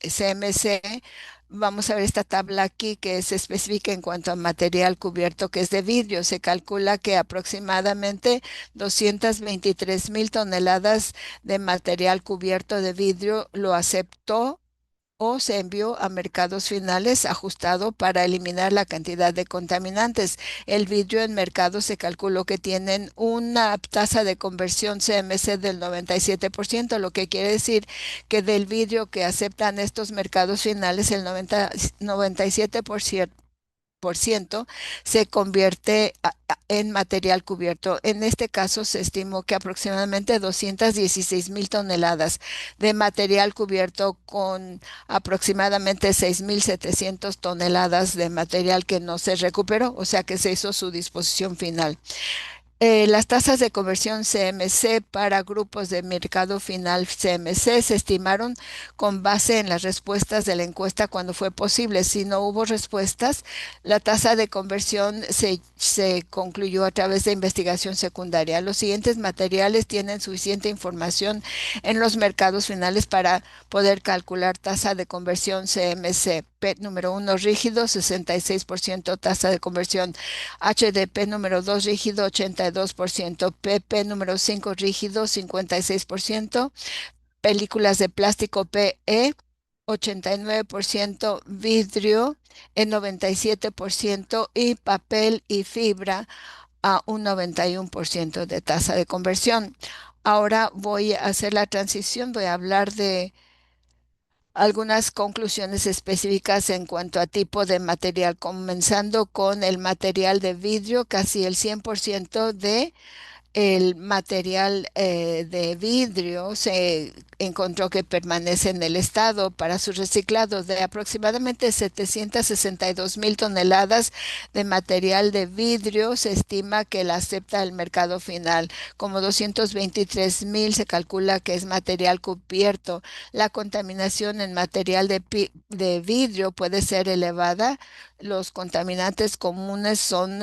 CMC. Vamos a ver esta tabla aquí que se especifica en cuanto a material cubierto que es de vidrio. Se calcula que aproximadamente 223,000 toneladas de material cubierto de vidrio lo aceptó o se envió a mercados finales ajustado para eliminar la cantidad de contaminantes. El vidrio en mercado se calculó que tienen una tasa de conversión CMC del 97%, lo que quiere decir que del vidrio que aceptan estos mercados finales, el 97% se convierte en material cubierto. En este caso, se estimó que aproximadamente 216,000 toneladas de material cubierto con aproximadamente 6,700 toneladas de material que no se recuperó, o sea que se hizo su disposición final. Las tasas de conversión CMC para grupos de mercado final CMC se estimaron con base en las respuestas de la encuesta cuando fue posible. Si no hubo respuestas, la tasa de conversión se concluyó a través de investigación secundaria. Los siguientes materiales tienen suficiente información en los mercados finales para poder calcular tasa de conversión CMC. PET número 1 rígido, 66% tasa de conversión. HDP número 2 rígido, 82%. PP número 5 rígido, 56%. Películas de plástico PE, 89%. Vidrio, en 97%. Y papel y fibra a un 91% de tasa de conversión. Ahora voy a hacer la transición, voy a hablar de algunas conclusiones específicas en cuanto a tipo de material, comenzando con el material de vidrio. Casi el 100% de el material de vidrio se encontró que permanece en el estado para su reciclado. De aproximadamente 762,000 toneladas de material de vidrio, se estima que la acepta el mercado final. Como 223,000 se calcula que es material cubierto. La contaminación en material de vidrio puede ser elevada. Los contaminantes comunes son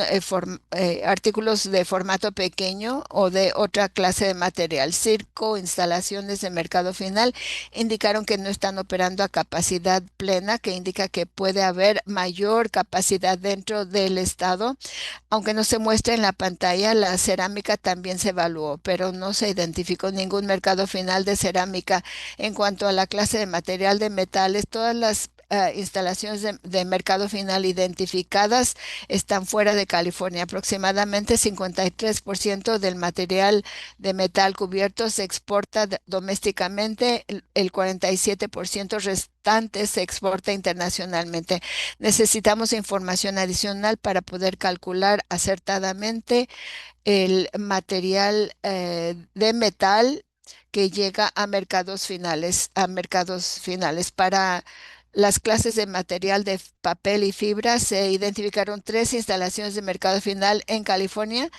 artículos de formato pequeño o de otra clase de material. Circo, instalaciones de mercado final indicaron que no están operando a capacidad plena, que indica que puede haber mayor capacidad dentro del estado. Aunque no se muestra en la pantalla, la cerámica también se evaluó, pero no se identificó ningún mercado final de cerámica. En cuanto a la clase de material de metales, todas las instalaciones de mercado final identificadas están fuera de California. Aproximadamente 53% del material de metal cubierto se exporta domésticamente, el 47% restante se exporta internacionalmente. Necesitamos información adicional para poder calcular acertadamente el material de metal que llega a mercados finales. Para las clases de material de papel y fibra se identificaron 3 instalaciones de mercado final en California,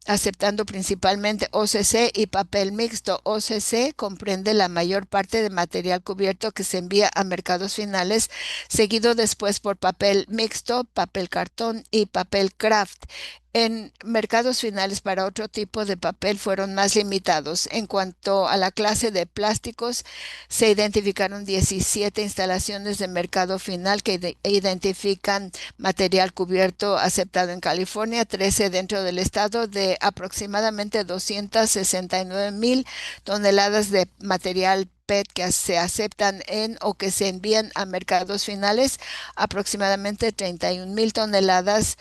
aceptando principalmente OCC y papel mixto. OCC comprende la mayor parte de material cubierto que se envía a mercados finales, seguido después por papel mixto, papel cartón y papel craft. En mercados finales para otro tipo de papel fueron más limitados. En cuanto a la clase de plásticos, se identificaron 17 instalaciones de mercado final que identifican material cubierto aceptado en California, 13 dentro del estado. De aproximadamente 269,000 toneladas de material PET que se aceptan en o que se envían a mercados finales, aproximadamente 31,000 toneladas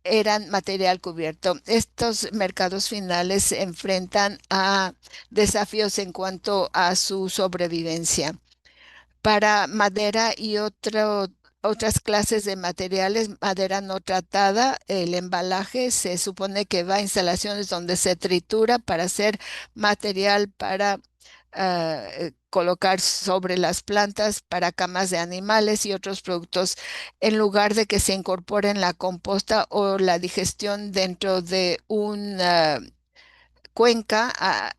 eran material cubierto. Estos mercados finales se enfrentan a desafíos en cuanto a su sobrevivencia. Para madera y otro otras clases de materiales, madera no tratada, el embalaje se supone que va a instalaciones donde se tritura para hacer material para colocar sobre las plantas, para camas de animales y otros productos, en lugar de que se incorporen la composta o la digestión dentro de un Cuenca,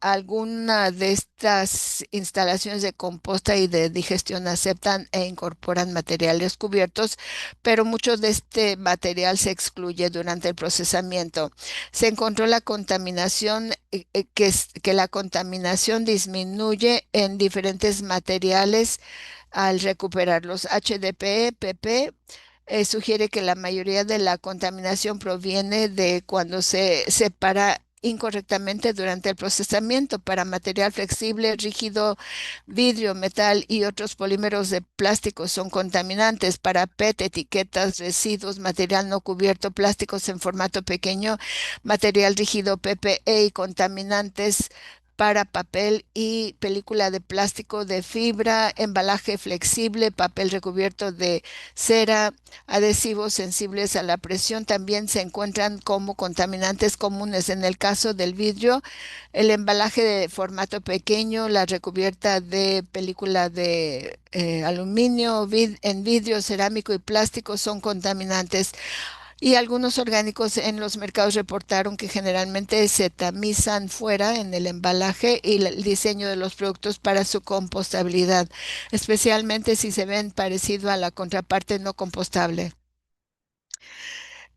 alguna de estas instalaciones de composta y de digestión aceptan e incorporan materiales cubiertos, pero mucho de este material se excluye durante el procesamiento. Se encontró la contaminación, que la contaminación disminuye en diferentes materiales al recuperar los HDPE, PP. Sugiere que la mayoría de la contaminación proviene de cuando se separa incorrectamente durante el procesamiento. Para material flexible, rígido, vidrio, metal y otros polímeros de plástico son contaminantes. Para PET, etiquetas, residuos, material no cubierto, plásticos en formato pequeño, material rígido, PPE y contaminantes para papel y película de plástico de fibra, embalaje flexible, papel recubierto de cera, adhesivos sensibles a la presión también se encuentran como contaminantes comunes. En el caso del vidrio, el embalaje de formato pequeño, la recubierta de película de aluminio, en vidrio, cerámico y plástico son contaminantes. Y algunos orgánicos en los mercados reportaron que generalmente se tamizan fuera en el embalaje y el diseño de los productos para su compostabilidad, especialmente si se ven parecido a la contraparte no compostable.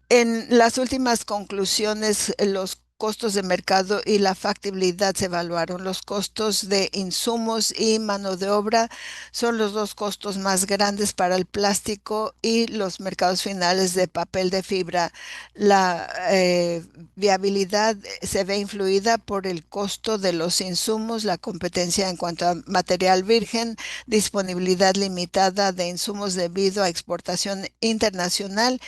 En las últimas conclusiones, los costos de mercado y la factibilidad se evaluaron. Los costos de insumos y mano de obra son los dos costos más grandes para el plástico y los mercados finales de papel de fibra. La viabilidad se ve influida por el costo de los insumos, la competencia en cuanto a material virgen, disponibilidad limitada de insumos debido a exportación internacional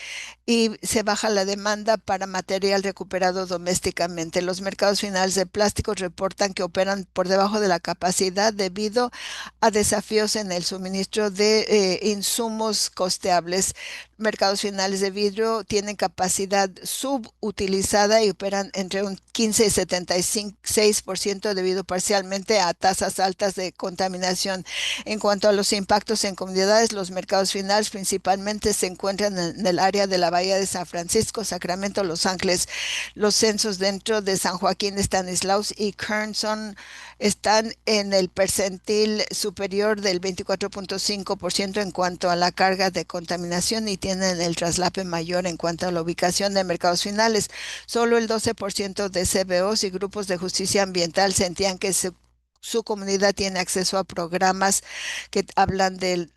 y se baja la demanda para material recuperado domésticamente. Los mercados finales de plásticos reportan que operan por debajo de la capacidad debido a desafíos en el suministro de insumos costeables. Mercados finales de vidrio tienen capacidad subutilizada y operan entre un 15 y 76% debido parcialmente a tasas altas de contaminación. En cuanto a los impactos en comunidades, los mercados finales principalmente se encuentran en el área de la Bahía de San Francisco, Sacramento, Los Ángeles. Los censos dentro de San Joaquín, Stanislaus y Kern están en el percentil superior del 24.5% en cuanto a la carga de contaminación y tienen el traslape mayor en cuanto a la ubicación de mercados finales. Solo el 12% de CBOs y grupos de justicia ambiental sentían que su comunidad tiene acceso a programas que hablan del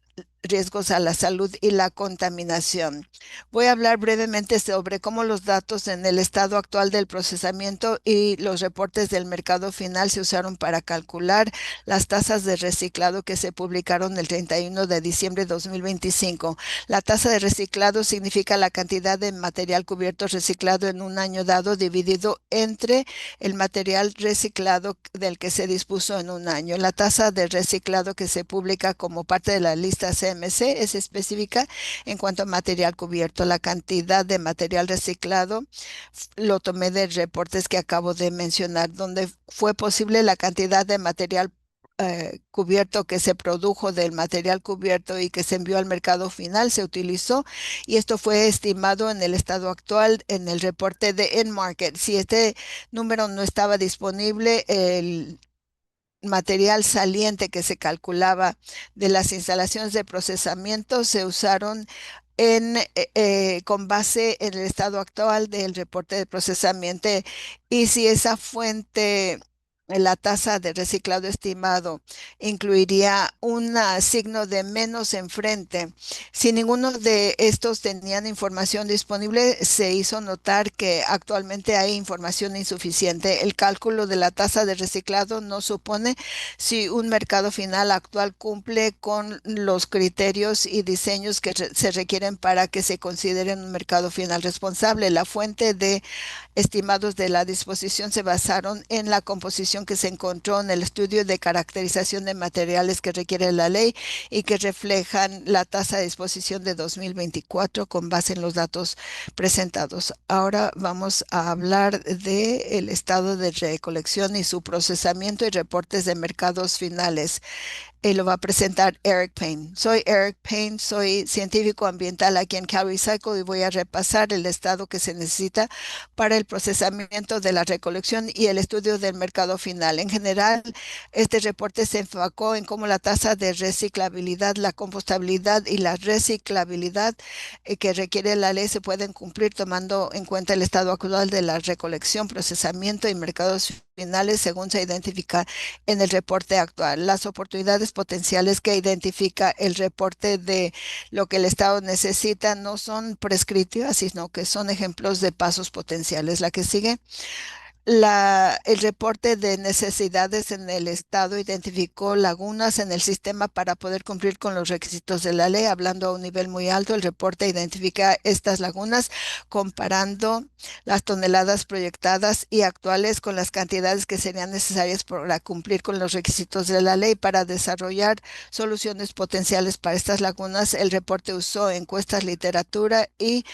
riesgos a la salud y la contaminación. Voy a hablar brevemente sobre cómo los datos en el estado actual del procesamiento y los reportes del mercado final se usaron para calcular las tasas de reciclado que se publicaron el 31 de diciembre de 2025. La tasa de reciclado significa la cantidad de material cubierto reciclado en un año dado dividido entre el material reciclado del que se dispuso en un año. La tasa de reciclado que se publica como parte de la lista CMC es específica en cuanto a material cubierto. La cantidad de material reciclado lo tomé de reportes que acabo de mencionar, donde fue posible la cantidad de material cubierto que se produjo del material cubierto y que se envió al mercado final se utilizó y esto fue estimado en el estado actual en el reporte de InMarket. Si este número no estaba disponible, el material saliente que se calculaba de las instalaciones de procesamiento se usaron con base en el estado actual del reporte de procesamiento y si esa fuente, la tasa de reciclado estimado, incluiría un signo de menos enfrente. Si ninguno de estos tenían información disponible, se hizo notar que actualmente hay información insuficiente. El cálculo de la tasa de reciclado no supone si un mercado final actual cumple con los criterios y diseños que se requieren para que se considere un mercado final responsable. La fuente de estimados de la disposición se basaron en la composición información que se encontró en el estudio de caracterización de materiales que requiere la ley y que reflejan la tasa de disposición de 2024 con base en los datos presentados. Ahora vamos a hablar del estado de recolección y su procesamiento y reportes de mercados finales. Y lo va a presentar Eric Payne. Soy Eric Payne, soy científico ambiental aquí en CalRecycle y voy a repasar el estado que se necesita para el procesamiento de la recolección y el estudio del mercado final. En general, este reporte se enfocó en cómo la tasa de reciclabilidad, la compostabilidad y la reciclabilidad que requiere la ley se pueden cumplir tomando en cuenta el estado actual de la recolección, procesamiento y mercados finales según se identifica en el reporte actual. Las oportunidades potenciales que identifica el reporte de lo que el Estado necesita no son prescriptivas, sino que son ejemplos de pasos potenciales. La que sigue. El reporte de necesidades en el estado identificó lagunas en el sistema para poder cumplir con los requisitos de la ley. Hablando a un nivel muy alto, el reporte identifica estas lagunas comparando las toneladas proyectadas y actuales con las cantidades que serían necesarias para cumplir con los requisitos de la ley. Para desarrollar soluciones potenciales para estas lagunas, el reporte usó encuestas, literatura y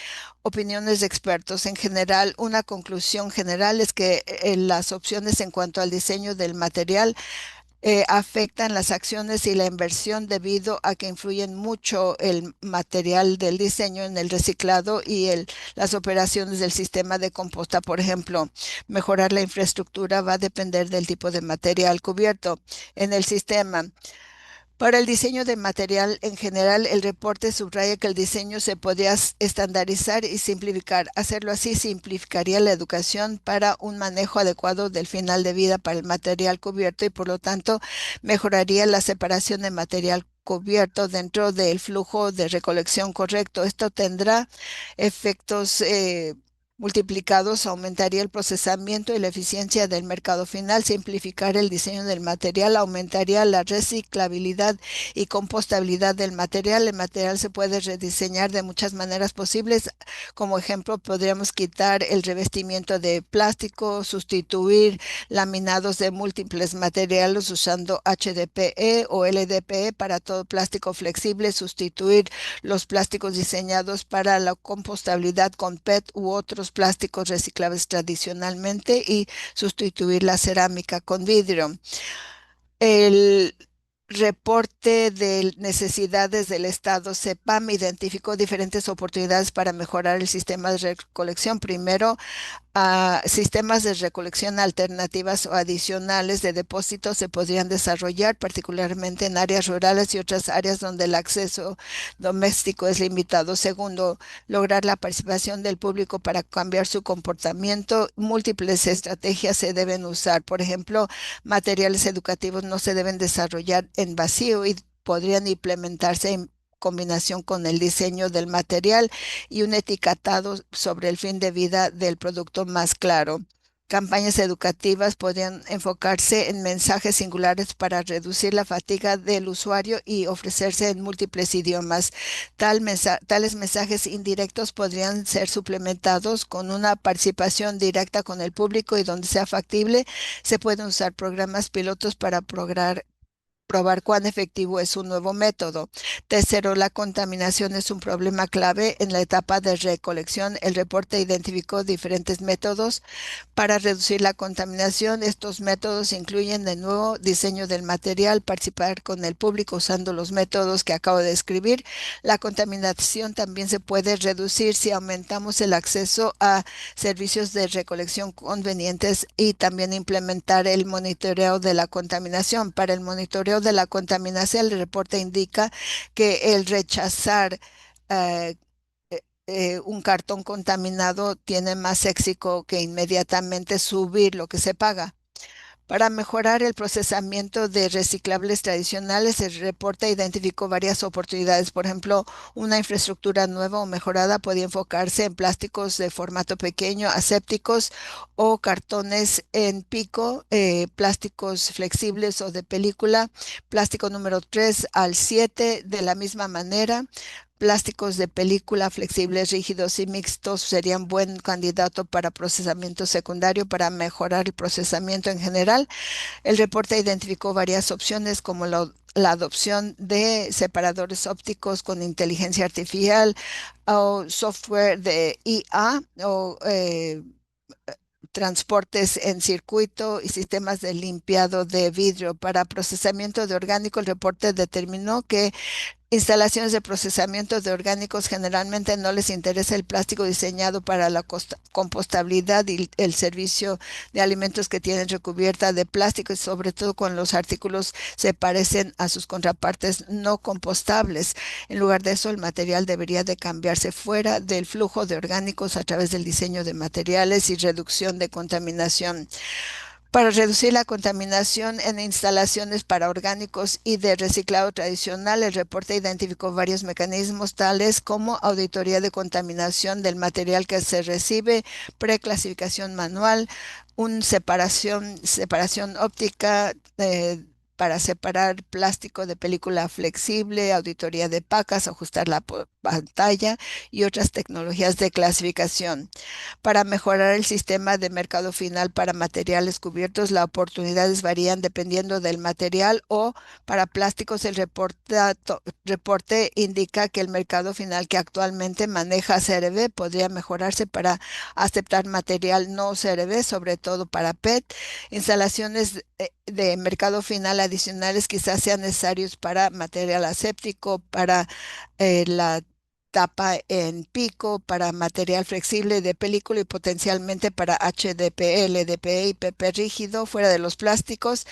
opiniones de expertos. En general, una conclusión general es que las opciones en cuanto al diseño del material afectan las acciones y la inversión debido a que influyen mucho el material del diseño en el reciclado y las operaciones del sistema de composta. Por ejemplo, mejorar la infraestructura va a depender del tipo de material cubierto en el sistema. Para el diseño de material en general, el reporte subraya que el diseño se podría estandarizar y simplificar. Hacerlo así simplificaría la educación para un manejo adecuado del final de vida para el material cubierto y por lo tanto mejoraría la separación de material cubierto dentro del flujo de recolección correcto. Esto tendrá efectos multiplicados, aumentaría el procesamiento y la eficiencia del mercado final, simplificar el diseño del material, aumentaría la reciclabilidad y compostabilidad del material. El material se puede rediseñar de muchas maneras posibles. Como ejemplo, podríamos quitar el revestimiento de plástico, sustituir laminados de múltiples materiales usando HDPE o LDPE para todo plástico flexible, sustituir los plásticos diseñados para la compostabilidad con PET u otros plásticos reciclables tradicionalmente y sustituir la cerámica con vidrio. El reporte de necesidades del Estado CEPAM identificó diferentes oportunidades para mejorar el sistema de recolección. Primero, sistemas de recolección alternativas o adicionales de depósitos se podrían desarrollar, particularmente en áreas rurales y otras áreas donde el acceso doméstico es limitado. Segundo, lograr la participación del público para cambiar su comportamiento. Múltiples estrategias se deben usar. Por ejemplo, materiales educativos no se deben desarrollar en vacío y podrían implementarse en combinación con el diseño del material y un etiquetado sobre el fin de vida del producto más claro. Campañas educativas podrían enfocarse en mensajes singulares para reducir la fatiga del usuario y ofrecerse en múltiples idiomas. Tales mensajes indirectos podrían ser suplementados con una participación directa con el público y donde sea factible, se pueden usar programas pilotos para probar cuán efectivo es un nuevo método. Tercero, la contaminación es un problema clave en la etapa de recolección. El reporte identificó diferentes métodos para reducir la contaminación. Estos métodos incluyen de nuevo diseño del material, participar con el público usando los métodos que acabo de describir. La contaminación también se puede reducir si aumentamos el acceso a servicios de recolección convenientes y también implementar el monitoreo de la contaminación. Para el monitoreo de la contaminación, el reporte indica que el rechazar eh, un cartón contaminado tiene más éxito que inmediatamente subir lo que se paga. Para mejorar el procesamiento de reciclables tradicionales, el reporte identificó varias oportunidades. Por ejemplo, una infraestructura nueva o mejorada podía enfocarse en plásticos de formato pequeño, asépticos o cartones en pico, plásticos flexibles o de película, plástico número 3 al 7 de la misma manera. plásticos de película flexibles, rígidos y mixtos serían buen candidato para procesamiento secundario para mejorar el procesamiento en general. El reporte identificó varias opciones como la adopción de separadores ópticos con inteligencia artificial o software de IA o transportes en circuito y sistemas de limpiado de vidrio. Para procesamiento de orgánico, el reporte determinó que instalaciones de procesamiento de orgánicos generalmente no les interesa el plástico diseñado para la compostabilidad y el servicio de alimentos que tienen recubierta de plástico y sobre todo cuando los artículos se parecen a sus contrapartes no compostables. En lugar de eso, el material debería de cambiarse fuera del flujo de orgánicos a través del diseño de materiales y reducción de contaminación. Para reducir la contaminación en instalaciones para orgánicos y de reciclado tradicional, el reporte identificó varios mecanismos tales como auditoría de contaminación del material que se recibe, preclasificación manual, separación óptica, para separar plástico de película flexible, auditoría de pacas, ajustar la pantalla y otras tecnologías de clasificación. Para mejorar el sistema de mercado final para materiales cubiertos, las oportunidades varían dependiendo del material o para plásticos el reporte indica que el mercado final que actualmente maneja CRB podría mejorarse para aceptar material no CRB, sobre todo para PET. Instalaciones de mercado final adicionales quizás sean necesarios para material aséptico, para la tapa en pico, para material flexible de película y potencialmente para HDPE, LDPE y PP rígido fuera de los plásticos.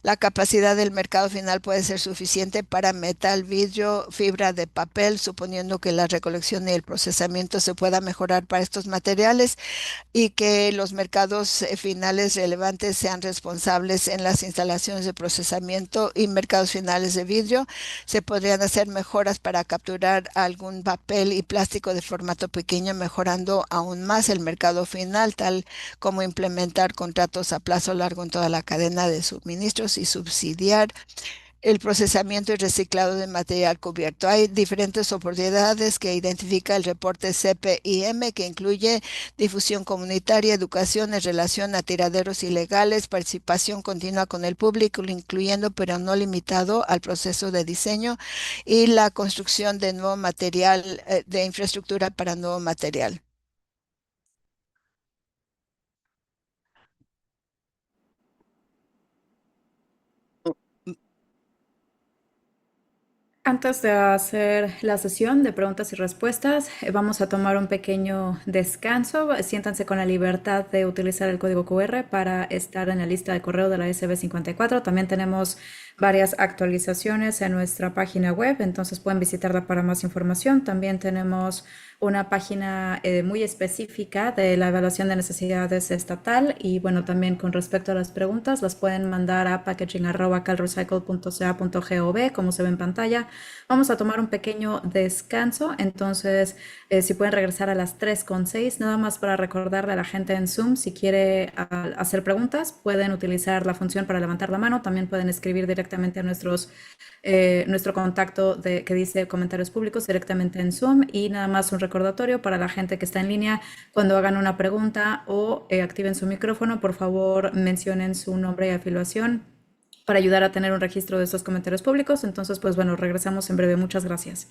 La capacidad del mercado final puede ser suficiente para metal, vidrio, fibra de papel, suponiendo que la recolección y el procesamiento se pueda mejorar para estos materiales y que los mercados finales relevantes sean responsables en las instalaciones de procesamiento y mercados finales de vidrio. Se podrían hacer mejoras para capturar algún papel y plástico de formato pequeño, mejorando aún más el mercado final, tal como implementar contratos a plazo largo en toda la cadena de suministros y subsidiar el procesamiento y reciclado de material cubierto. Hay diferentes oportunidades que identifica el reporte CPIM, que incluye difusión comunitaria, educación en relación a tiraderos ilegales, participación continua con el público, incluyendo pero no limitado al proceso de diseño y la construcción de nuevo material, de infraestructura para nuevo material. Antes de hacer la sesión de preguntas y respuestas, vamos a tomar un pequeño descanso. Siéntanse con la libertad de utilizar el código QR para estar en la lista de correo de la SB54. También tenemos varias actualizaciones en nuestra página web, entonces pueden visitarla para más información. También tenemos una página muy específica de la evaluación de necesidades estatal y bueno, también con respecto a las preguntas, las pueden mandar a packaging@calrecycle.ca.gov, como se ve en pantalla. Vamos a tomar un pequeño descanso, entonces si pueden regresar a las 3:06, nada más para recordarle a la gente en Zoom, si quiere hacer preguntas, pueden utilizar la función para levantar la mano, también pueden escribir directamente a nuestro contacto que dice comentarios públicos directamente en Zoom y nada más un recordatorio para la gente que está en línea, cuando hagan una pregunta o activen su micrófono, por favor mencionen su nombre y afiliación para ayudar a tener un registro de estos comentarios públicos. Entonces, pues bueno, regresamos en breve. Muchas gracias.